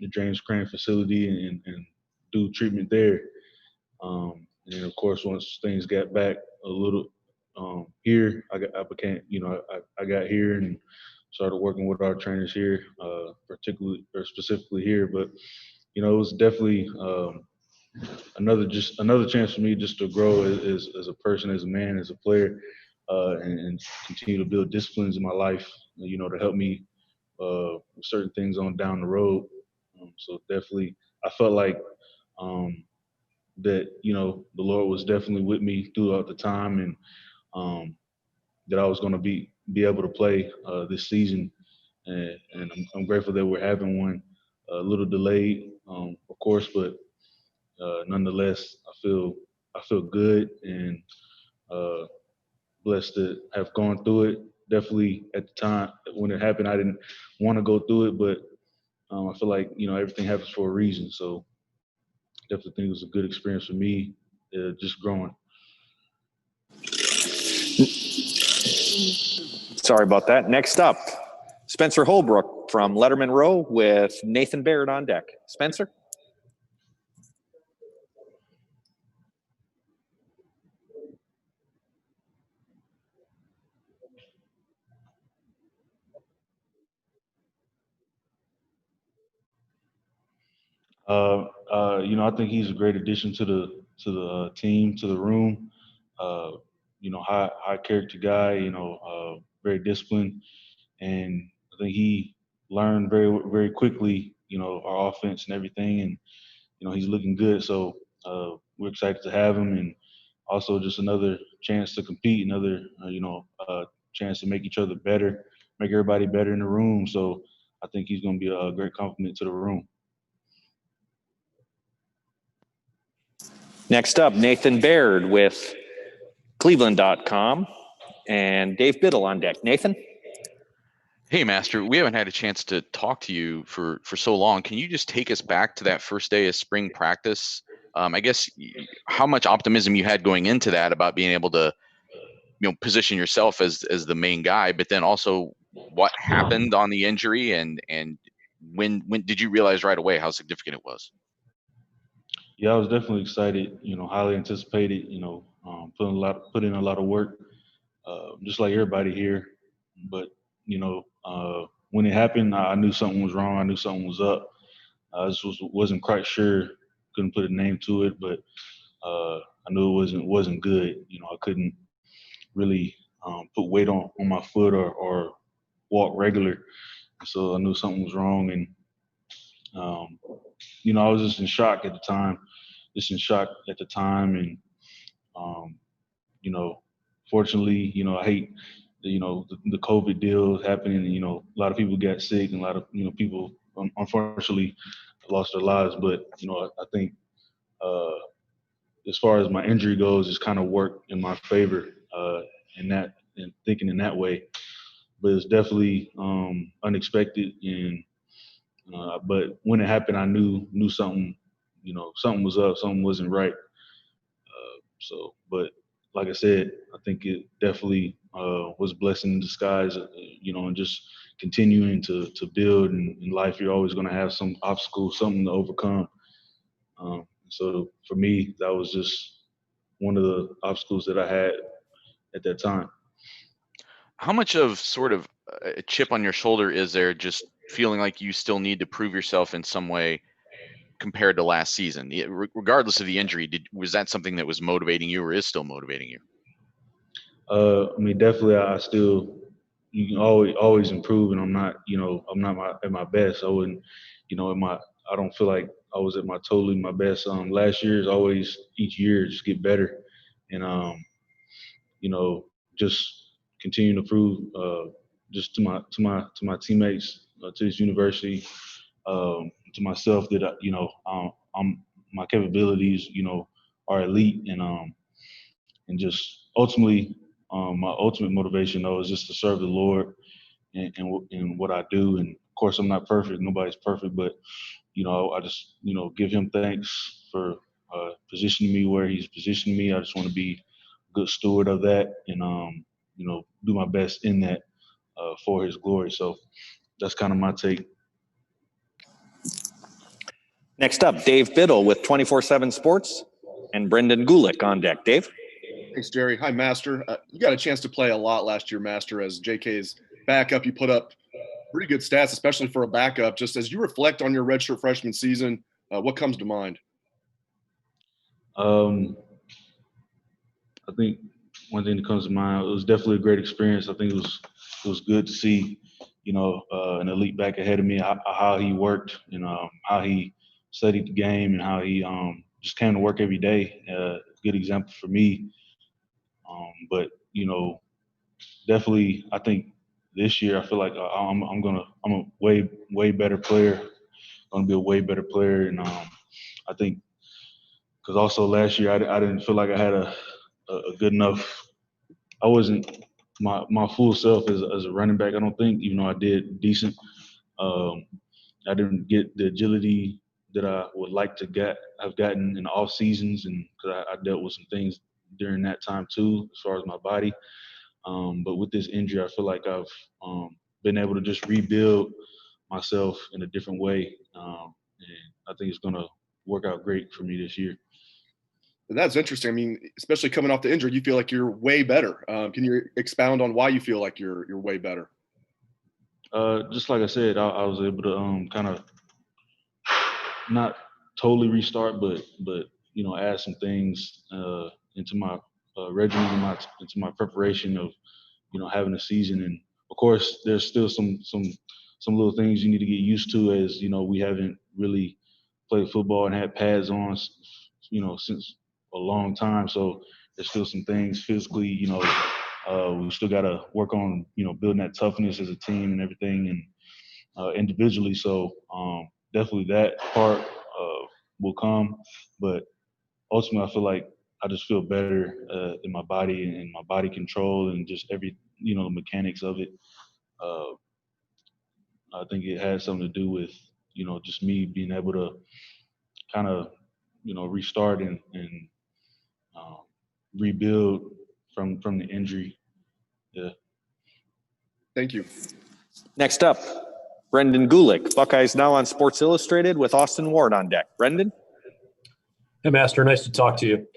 the James Crane facility and do treatment there. And of course, once things got back a little here, I got here and started working with our trainers here, specifically here. But it was definitely another chance for me just to grow as a person, as a man, as a player, and continue to build disciplines in my life, to help me with certain things on down the road. So definitely, I felt like that the Lord was definitely with me throughout the time, and that I was going to be able to play this season, and I'm grateful that we're having one. A little delayed, of course, but nonetheless, I feel good and blessed to have gone through it. Definitely at the time when it happened, I didn't want to go through it, but I feel like everything happens for a reason. So definitely think it was a good experience for me, just growing. Sorry about that. Next up, Spencer Holbrook from Lettermen Row with Nathan Baird on deck. Spencer? I think he's a great addition to the team, to the room. High character guy. Very disciplined, and I think he learned very very quickly. Our offense and everything, and he's looking good. So we're excited to have him, and also just another chance to compete, another chance to make each other better, make everybody better in the room. So I think he's going to be a great compliment to the room. Next up, Nathan Baird with Cleveland.com and Dave Biddle on deck. Nathan? Hey, Master, we haven't had a chance to talk to you for so long. Can you just take us back to that first day of spring practice? I guess how much optimism you had going into that about being able to, position yourself as the main guy, but then also what happened on the injury and when did you realize right away how significant it was? Yeah, I was definitely excited. Highly anticipated. Put in a lot of work, just like everybody here. But when it happened, I knew something was wrong. I knew something was up. I just wasn't quite sure. Couldn't put a name to it, but I knew it wasn't good. I couldn't really put weight on my foot or walk regular. So I knew something was wrong, and I was just in shock at the time. And fortunately, I hate the COVID deal happening. A lot of people got sick, and a lot of people unfortunately lost their lives. But I think as far as my injury goes, it's kind of worked in my favor and thinking in that way. But it's definitely unexpected, and but when it happened, I knew something. Something was up, something wasn't right. So, but like I said, I think it definitely was a blessing in disguise, and just continuing to build in life. You're always going to have some obstacle, something to overcome. So for me, that was just one of the obstacles that I had at that time. How much of sort of a chip on your shoulder is there, just feeling like you still need to prove yourself in some way compared to last season? Regardless of the injury, was that something that was motivating you or is still motivating you? I mean, definitely, you can always improve, and I'm not at my best. I wouldn't, I don't feel like I was at my best. Last year is always each year just get better, and just continue to prove just to my teammates, to this university, to myself that I'm my capabilities, are elite, and just ultimately, my ultimate motivation though is just to serve the Lord in what I do. And of course, I'm not perfect. Nobody's perfect, but I just give Him thanks for positioning me where He's positioned me. I just want to be a good steward of that, and do my best in that for His glory. So that's kind of my take. Next up, Dave Biddle with 24/7 Sports and Brendan Gulick on deck. Dave? Thanks, Jerry. Hi, Master. You got a chance to play a lot last year, Master, as JK's backup. You put up pretty good stats, especially for a backup. Just as you reflect on your redshirt freshman season, what comes to mind? I think one thing that comes to mind, it was definitely a great experience. I think it was good to see, an elite back ahead of me, how he worked, and how he studied the game, and how he just came to work every day. Good example for me. But definitely, I think this year I feel like I'm a way better player. Gonna be a way better player, and I think because also last year I didn't feel like I had a good enough. I wasn't my full self as a running back. I don't think, even though I did decent. I didn't get the agility that I would like to have gotten in the off seasons, and because I dealt with some things during that time too, as far as my body. But with this injury, I feel like I've been able to just rebuild myself in a different way, and I think it's going to work out great for me this year. That's interesting. I mean, especially coming off the injury, you feel like you're way better. Can you expound on why you feel like you're way better? Just like I said, I was able to kind of not totally restart, but add some things into my regimen, into my preparation of having a season. And of course, there's still some little things you need to get used to, as we haven't really played football and had pads on since a long time. So there's still some things physically, we still got to work on building that toughness as a team and everything, and individually. So definitely that part will come, but ultimately I feel like I just feel better in my body and my body control and just every the mechanics of it. I think it has something to do with just me being able to kind of restart and rebuild from the injury. Yeah. Thank you. Next up, Brendan Gulick, Buckeyes now on Sports Illustrated with Austin Ward on deck. Brendan? Hey, Master. Nice to talk to you.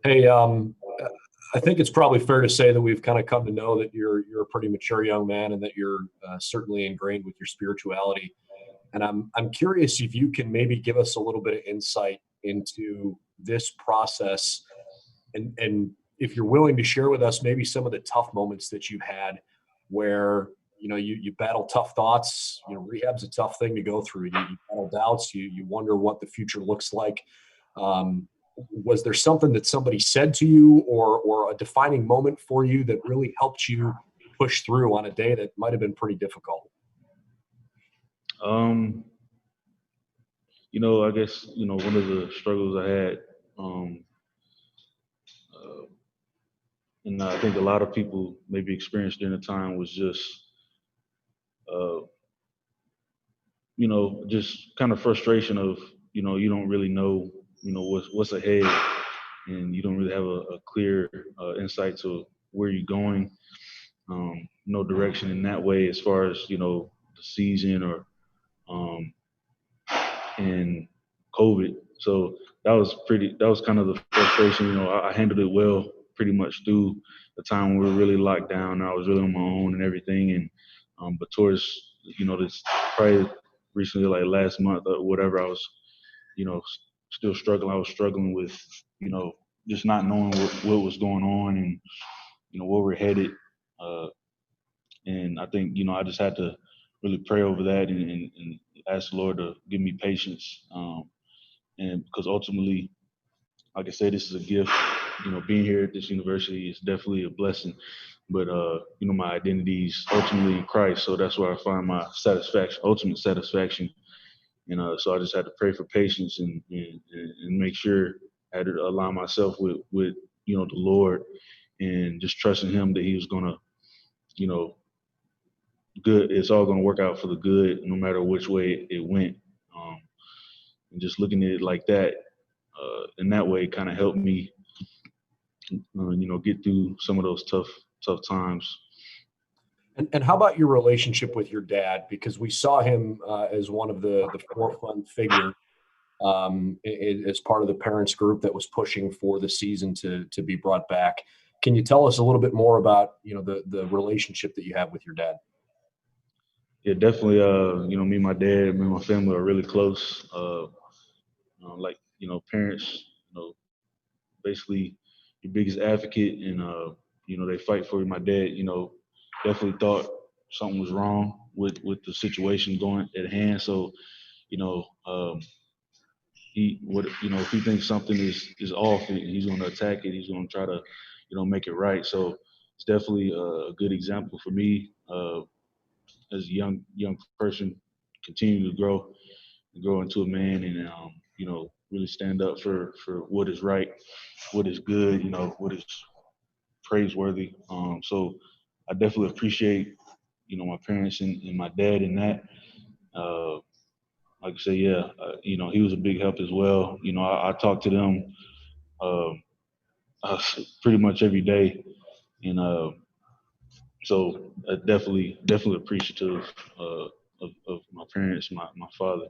Hey, I think it's probably fair to say that we've kind of come to know that you're a pretty mature young man, and that you're certainly ingrained with your spirituality. And I'm curious if you can maybe give us a little bit of insight into this process, and if you're willing to share with us maybe some of the tough moments that you've had where you battle tough thoughts. Rehab's a tough thing to go through. You battle doubts. You wonder what the future looks like. Was there something that somebody said to you, or a defining moment for you that really helped you push through on a day that might have been pretty difficult? I guess one of the struggles I had, and I think a lot of people maybe experienced during the time, was just just kind of frustration of you don't really know what's ahead. and you don't really have a clear insight to where you're going. No direction in that way as far as, the season or and COVID. So that was kind of the frustration. I handled it well pretty much through the time when we were really locked down. I was really on my own and everything. And but towards, this probably recently, like last month or whatever, I was, still struggling. I was struggling with, just not knowing what was going on and, where we're headed. And I think, I just had to really pray over that and ask the Lord to give me patience. And because ultimately, like I said, this is a gift. Being here at this university is definitely a blessing. But, my identity is ultimately in Christ. So that's where I find my ultimate satisfaction. And so I just had to pray for patience and make sure I had to align myself with the Lord and just trusting him that he was going to, good. It's all going to work out for the good, no matter which way it went. And just looking at it like that, in that way, kind of helped me, get through some of those tough times. And how about your relationship with your dad? Because we saw him as one of the forefront figures as part of the parents group that was pushing for the season to be brought back. Can you tell us a little bit more about, the relationship that you have with your dad? Yeah, definitely. Me and my dad, me and my family are really close. Parents, basically your biggest advocate, and they fight for you. My dad, definitely thought something was wrong with the situation going at hand. So, if he thinks something is off, he's going to attack it. He's going to try to, make it right. So it's definitely a good example for me as a young person, continue to grow into a man, and really stand up for what is right, what is good, what is praiseworthy. So I definitely appreciate, my parents and my dad in that. Like I say, yeah, he was a big help as well. I talk to them pretty much every day, and so definitely appreciative of my parents, my father.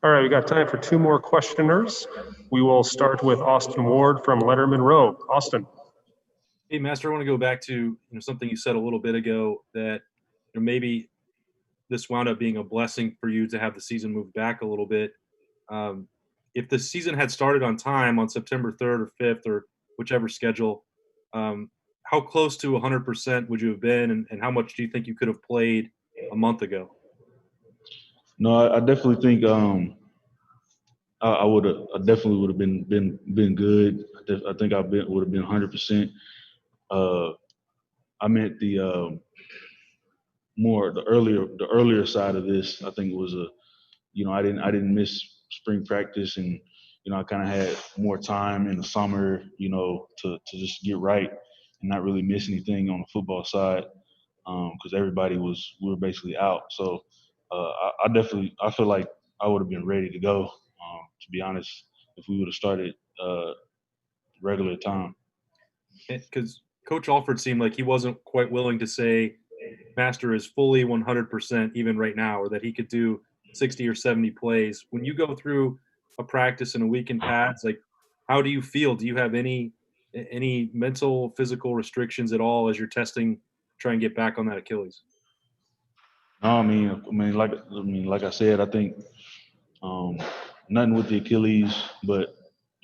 All right, we got time for two more questioners. We will start with Austin Ward from Lettermen Row. Austin. Hey, Master, I want to go back to something you said a little bit ago, that maybe this wound up being a blessing for you to have the season moved back a little bit. If the season had started on time on September 3rd or 5th or whichever schedule, how close to 100% would you have been, and how much do you think you could have played a month ago? No, I definitely think I definitely would have been good. I think would have been 100%. I meant the earlier side of this. I think it was I didn't miss spring practice, and I kind of had more time in the summer, to just get right and not really miss anything on the football side, because we were basically out. So I feel like I would have been ready to go, to be honest, if we would have started regular time. Because Coach Alford seemed like he wasn't quite willing to say Master is fully 100% even right now, or that he could do 60 or 70 plays. When you go through a practice and a week in pads, like, how do you feel? Do you have any mental, physical restrictions at all as you're testing, try and get back on that Achilles? No, I mean, like I said, I think nothing with the Achilles, but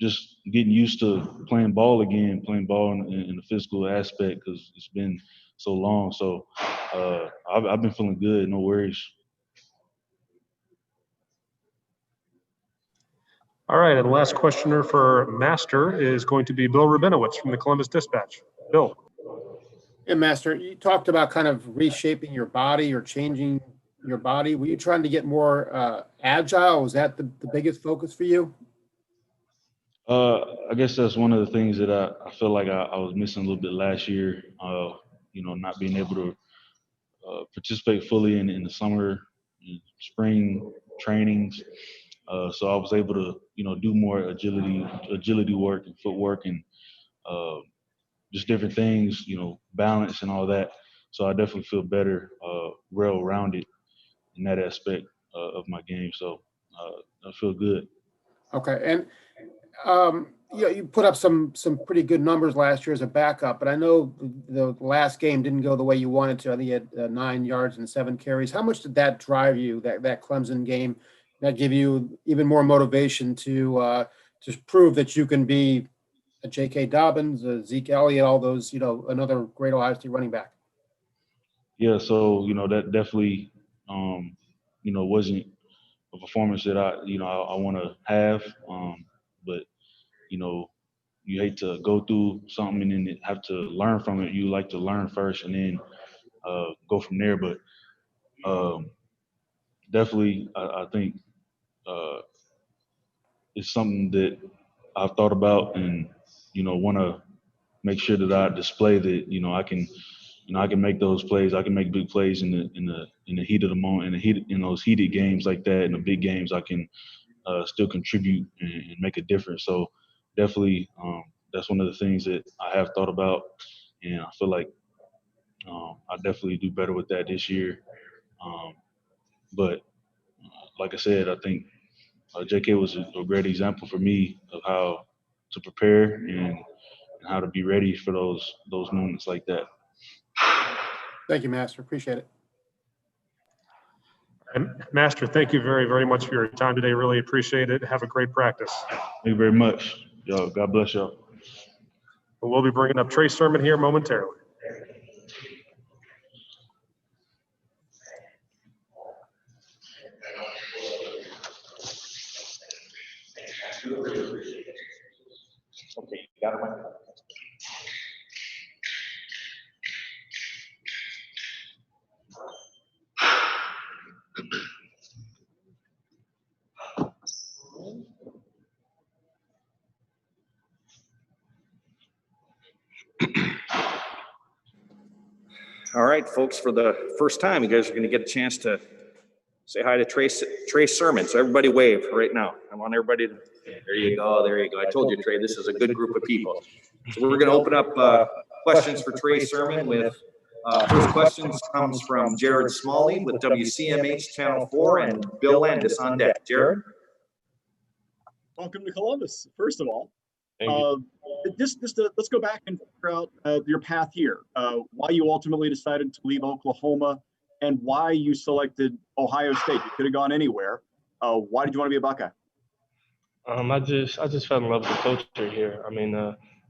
just getting used to playing ball again, playing ball in the physical aspect, because it's been so long. So I've been feeling good, no worries. All right, and the last questioner for Master is going to be Bill Rabinowitz from the Columbus Dispatch. Bill. Yeah, Master, you talked about kind of reshaping your body or changing your body. Were you trying to get more agile? Was that the biggest focus for you? I guess that's one of the things that I feel like I was missing a little bit last year. Not being able to participate fully in the summer, spring trainings. So I was able to, do more agility work and footwork and just different things, balance and all that. So I definitely feel better, well-rounded in that aspect of my game. So I feel good. Okay, and you put up some pretty good numbers last year as a backup, but I know the last game didn't go the way you wanted to. I think you had 9 yards and 7 carries. How much did that drive you, that Clemson game? That give you even more motivation to prove that you can be a J.K. Dobbins, a Zeke Elliott, all those, another great Ohio State running back? Yeah, so, that definitely, wasn't a performance that I want to have. But, you hate to go through something and then have to learn from it. You like to learn first and then go from there. But definitely, I think it's something that I've thought about and, want to make sure that I display that, I can make those plays. I can make big plays in the heat of the moment, in those heated games like that, in the big games, I can still contribute and make a difference. So definitely, that's one of the things that I have thought about, and I feel like I definitely do better with that this year. But like I said, I think JK was a great example for me of how to prepare and how to be ready for those moments like that. Thank you, Master. Appreciate it. And Master, thank you very, very much for your time today. Really appreciate it. Have a great practice. Thank you very much. Yo, God bless y'all. We'll be bringing up Trey Sermon here momentarily. Okay, you got it. All right, folks, for the first time, you guys are going to get a chance to say hi to Trey Sermon. So everybody wave right now. I want everybody to, there you go, there you go. I told you, Trey, this is a good group of people. So we're going to open up questions for Trey Sermon with first questions comes from Jared Smalley with WCMH Channel 4 and Bill Landis on deck. Jared? Welcome to Columbus, first of all. Let's go back and figure out your path here. Why you ultimately decided to leave Oklahoma, and why you selected Ohio State. You could have gone anywhere. Why did you want to be a Buckeye? I just fell in love with the culture here. I mean,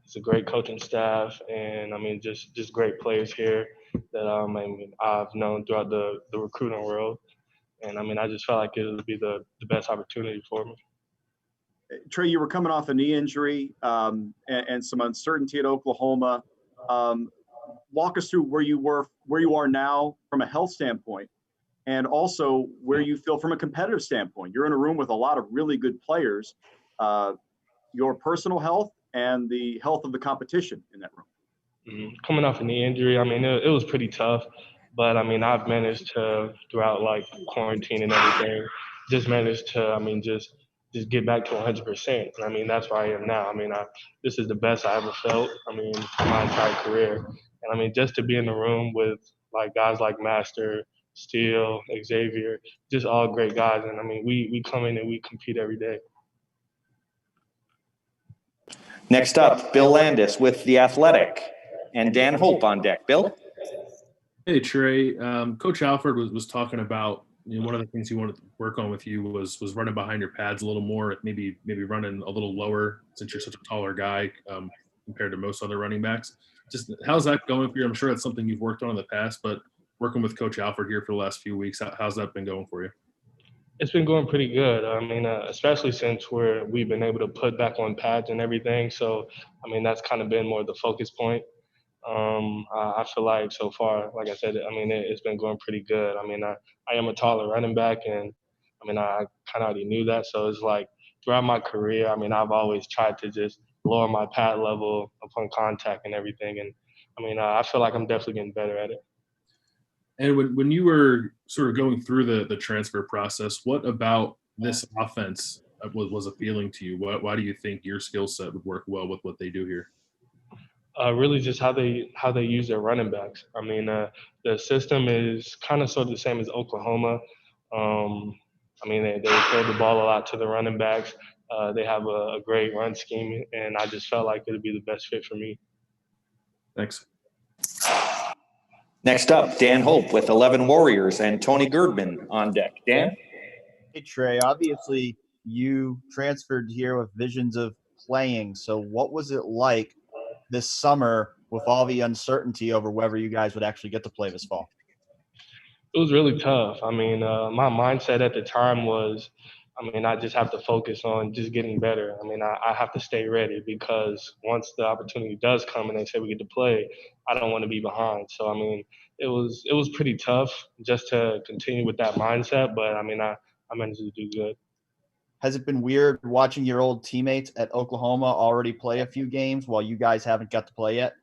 it's a great coaching staff, and I mean, just great players here that I've known throughout the recruiting world, and I mean, I just felt like it would be the best opportunity for me. Trey, you were coming off a knee injury and some uncertainty at Oklahoma. Walk us through where you are now from a health standpoint, and also where you feel from a competitive standpoint. You're in a room with a lot of really good players. Your personal health and the health of the competition in that room. Coming off a knee injury, I mean, it was pretty tough, but I mean, I've managed to, throughout like quarantine and everything, just managed to, I mean, just get back to 100%. And I mean, that's where I am now. I mean, this is the best I ever felt, I mean, my entire career. And I mean, just to be in the room with like guys like Master, Steele, Xavier, just all great guys. And I mean, we come in and we compete every day. Next up, Bill Landis with The Athletic and Dan Hope on deck. Bill? Hey, Trey. Coach Alford was talking about, one of the things he wanted to work on with you was running behind your pads a little more, maybe running a little lower since you're such a taller guy compared to most other running backs. Just how's that going for you? I'm sure that's something you've worked on in the past, but working with Coach Alford here for the last few weeks, how's that been going for you? It's been going pretty good. I mean, especially since we've been able to put back on pads and everything. So, I mean, that's kind of been more the focus point. I feel like so far, like I said, I mean, it's been going pretty good. I mean, I am a taller running back, and I mean, I kind of already knew that. So it's like throughout my career, I mean, I've always tried to just lower my pad level upon contact and everything. And I mean, I feel like I'm definitely getting better at it. And when you were sort of going through the transfer process, what about this offense was appealing to you? Why do you think your skill set would work well with what they do here? Really just how they use their running backs. I mean, the system is kind of sort of the same as Oklahoma. I mean, they throw the ball a lot to the running backs. They have a great run scheme, and I just felt like it would be the best fit for me. Thanks. Next up, Dan Hope with 11 Warriors and Tony Girdman on deck. Dan? Hey, Trey, obviously you transferred here with visions of playing. So what was it like this summer with all the uncertainty over whether you guys would actually get to play this fall? It was really tough. I mean, my mindset at the time was, I just have to focus on just getting better. I mean, I have to stay ready because once the opportunity does come and they say we get to play, I don't want to be behind. So, it was pretty tough just to continue with that mindset, but I managed to do good. Has it been weird watching your old teammates at Oklahoma already play a few games while you guys haven't got to play yet?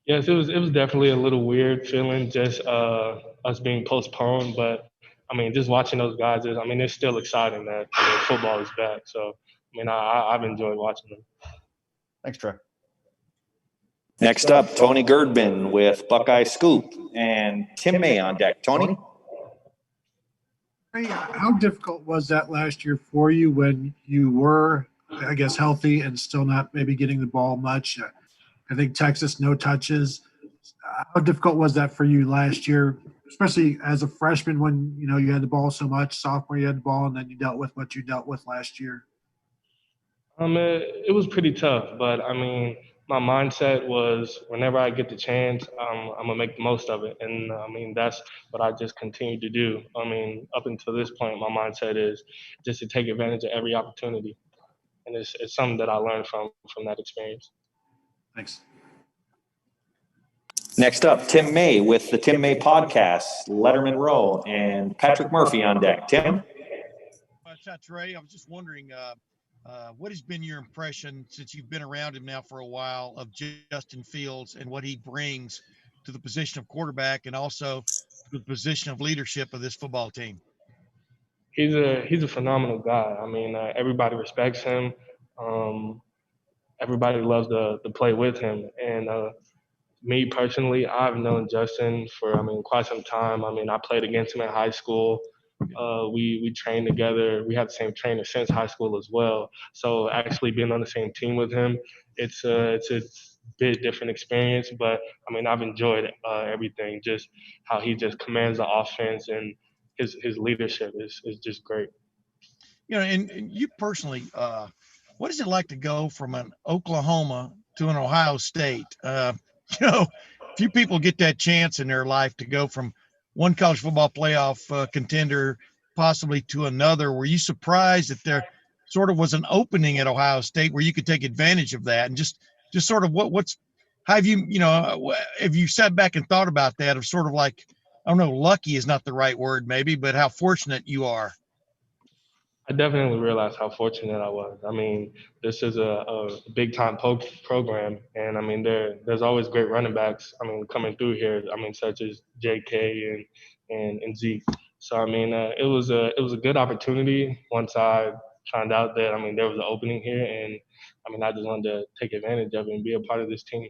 Yes, it was definitely a little weird feeling just us being postponed, but just watching those guys it's still exciting that football is back. So I've enjoyed watching them. Thanks, Trey. Next up, Tony Girdman with Buckeye Scoop and Tim May on deck. Tony? Hey, how difficult was that last year for you when you were, I guess, healthy and still not maybe getting the ball much? I think Texas, no touches. How difficult was that for you last year, especially as a freshman when, you had the ball so much, sophomore you had the ball, and then you dealt with what you dealt with last year? It was pretty tough, but my mindset was whenever I get the chance, I'm gonna make the most of it, and that's what I just continued to do. Up until this point, my mindset is just to take advantage of every opportunity, and it's something that I learned from that experience. Thanks. Next up, Tim May with the Tim May Podcast, Lettermen Row, and Patrick Murphy on deck. Tim? Trey, I was just wondering, what has been your impression since you've been around him now for a while of Justin Fields and what he brings to the position of quarterback and also to the position of leadership of this football team? He's a phenomenal guy. Everybody respects him. Everybody loves to play with him. And me personally, I've known Justin for quite some time. I played against him in high school. We trained together. We had the same trainer since high school as well. So actually being on the same team with him, it's a bit different experience. But I've enjoyed everything. Just how he just commands the offense and his leadership is just great. And you personally, what is it like to go from an Oklahoma to an Ohio State? Few people get that chance in their life to go from one college football playoff contender possibly to another. Were you surprised that there sort of was an opening at Ohio State where you could take advantage of that? And just sort of how have you, if you sat back and thought about that, of sort of like, I don't know, lucky is not the right word maybe, but how fortunate you are? I definitely realized how fortunate I was. This is a big time program, and there's always great running backs. Coming through here. Such as J.K. and Zeke. So it was a good opportunity once I found out that there was an opening here, and I just wanted to take advantage of it and be a part of this team.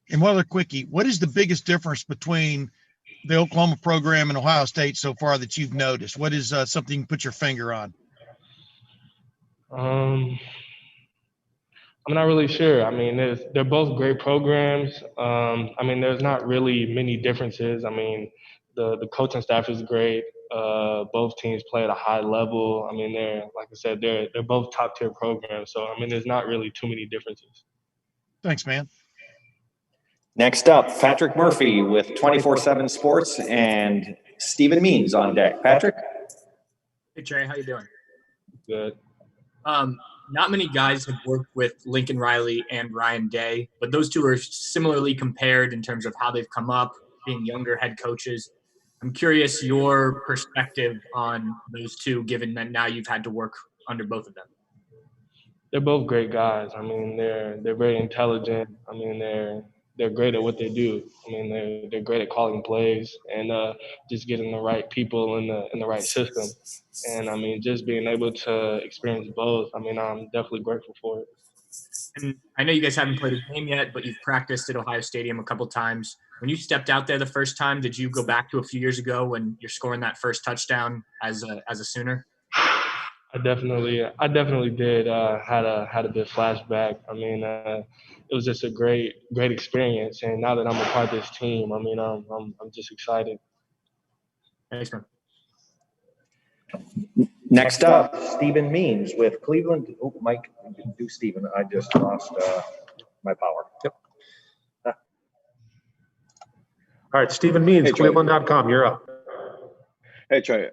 And one other quickie, what is the biggest difference between the Oklahoma program and Ohio State so far that you've noticed? What is something you can put your finger on? I'm not really sure. They're both great programs. There's not really many differences. The coaching staff is great. Both teams play at a high level. Like I said, they're both top tier programs. So there's not really too many differences. Thanks, man. Next up, Patrick Murphy with 24/7 Sports and Stephen Means on deck. Patrick? Hey, Trey, how you doing? Good. Not many guys have worked with Lincoln Riley and Ryan Day, but those two are similarly compared in terms of how they've come up, being younger head coaches. I'm curious your perspective on those two, given that now you've had to work under both of them. They're both great guys. They're very intelligent. they're great at what they do. I mean, they're great at calling plays and just getting the right people in the right system. And I mean, just being able to experience both, I mean, I'm definitely grateful for it. And I know you guys haven't played a game yet, but you've practiced at Ohio Stadium a couple times. When you stepped out there the first time, did you go back to a few years ago when you're scoring that first touchdown as a Sooner? I definitely did. Had a bit flashback. I mean, it was just a great experience. And now that I'm a part of this team, I mean, I'm just excited. Thanks, man. Next up, Stephen Means with Cleveland. Oh, Mike, do Stephen. I just lost my power. Yep. All right, Stephen Means, Cleveland.com. You're up. Hey, Trey.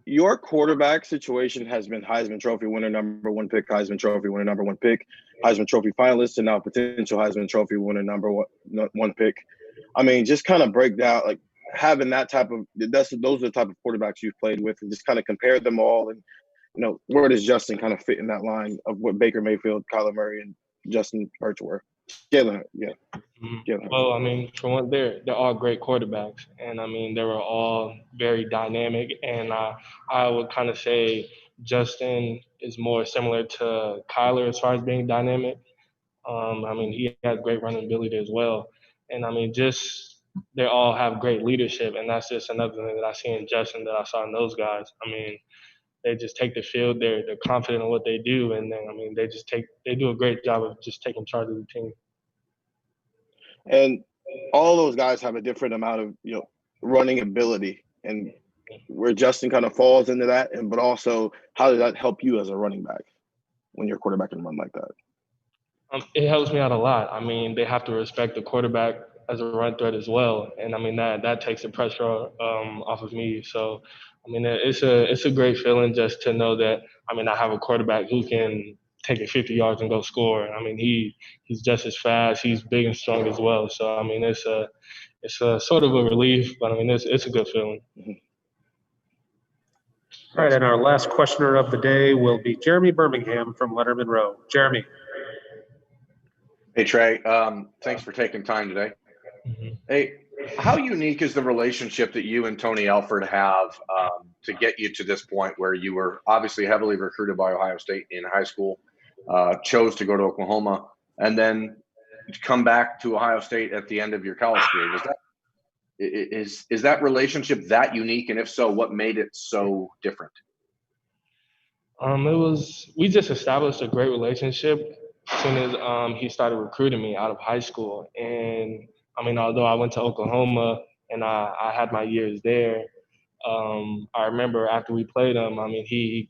Your quarterback situation has been Heisman Trophy winner, number 1 pick, Heisman Trophy winner, number 1 pick, Heisman Trophy finalist, and now potential Heisman Trophy winner, number one pick. I mean, just kind of break down, like, having that type of those are the type of quarterbacks you've played with, and just kind of compare them all. And where does Justin kind of fit in that line of what Baker Mayfield, Kyler Murray, and Justin Hurts were? Jalen, yeah. Well, I mean, for one, they're all great quarterbacks, and I mean, they were all very dynamic. And I would kind of say Justin is more similar to Kyler as far as being dynamic. I mean, he has great running ability as well, and I mean, they all have great leadership, and that's just another thing that I see in Justin that I saw in those guys. I mean, they just take the field. They're confident in what they do, and then I mean, they do a great job of just taking charge of the team. And all those guys have a different amount of running ability, and where Justin kind of falls into that. But also, how does that help you as a running back when your quarterback can run like that? It helps me out a lot. I mean, they have to respect the quarterback as a run threat as well, and I mean that takes the pressure off of me. So, I mean, it's a great feeling just to know that I mean I have a quarterback who can take it 50 yards and go score. I mean, he's just as fast. He's big and strong as well. So, I mean, it's a sort of a relief, but I mean, it's a good feeling. All right, and our last questioner of the day will be Jeremy Birmingham from Lettermen Row. Jeremy. Hey, Trey. Thanks for taking time today. Hey, how unique is the relationship that you and Tony Alford have to get you to this point where you were obviously heavily recruited by Ohio State in high school, chose to go to Oklahoma, and then come back to Ohio State at the end of your college career? Is that relationship that unique? And if so, what made it so different? We just established a great relationship as soon as he started recruiting me out of high school. And I mean, although I went to Oklahoma and I had my years there, I remember after we played him, I mean,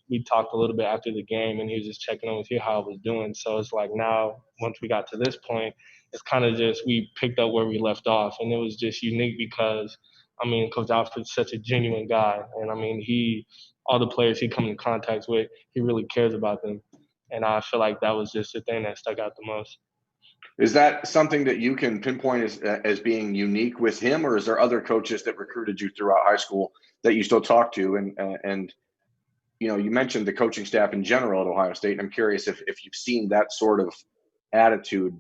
we talked a little bit after the game, and he was just checking in with you how I was doing. So it's like now, once we got to this point, it's kind of just we picked up where we left off, and it was just unique because, I mean, Coach Alford's such a genuine guy, and I mean, all the players he comes in contact with, he really cares about them, and I feel like that was just the thing that stuck out the most. Is that something that you can pinpoint as being unique with him, or is there other coaches that recruited you throughout high school that you still talk to? And you mentioned the coaching staff in general at Ohio State. I'm curious if you've seen that sort of attitude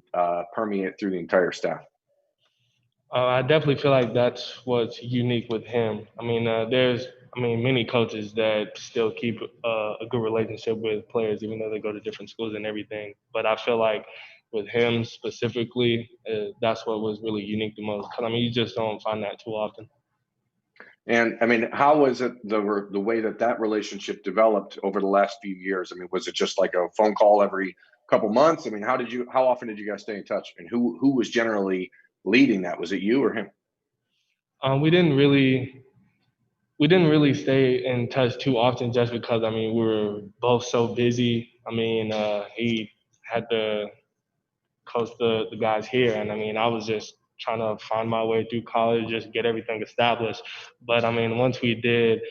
permeate through the entire staff. I definitely feel like that's what's unique with him. I mean, there's many coaches that still keep a good relationship with players, even though they go to different schools and everything. But I feel like with him specifically, that's what was really unique the most. Because, I mean, you just don't find that too often. And, I mean, how was it the way that relationship developed over the last few years? I mean, was it just like a phone call every couple months? I mean, how often did you guys stay in touch? And who was generally leading that? Was it you or him? We didn't really stay in touch too often just because, I mean, we were both so busy. I mean, he had to coach the guys here, and I mean, I was just trying to find my way through college, just get everything established. But I mean, once we did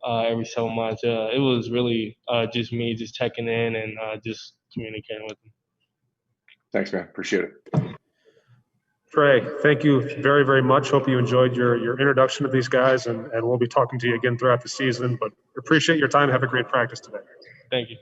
every so much, it was really just me just checking in and just communicating with him. Thanks, man. Appreciate it. Trey, thank you very, very much. Hope you enjoyed your introduction to these guys, and we'll be talking to you again throughout the season. But appreciate your time. Have a great practice today. Thank you.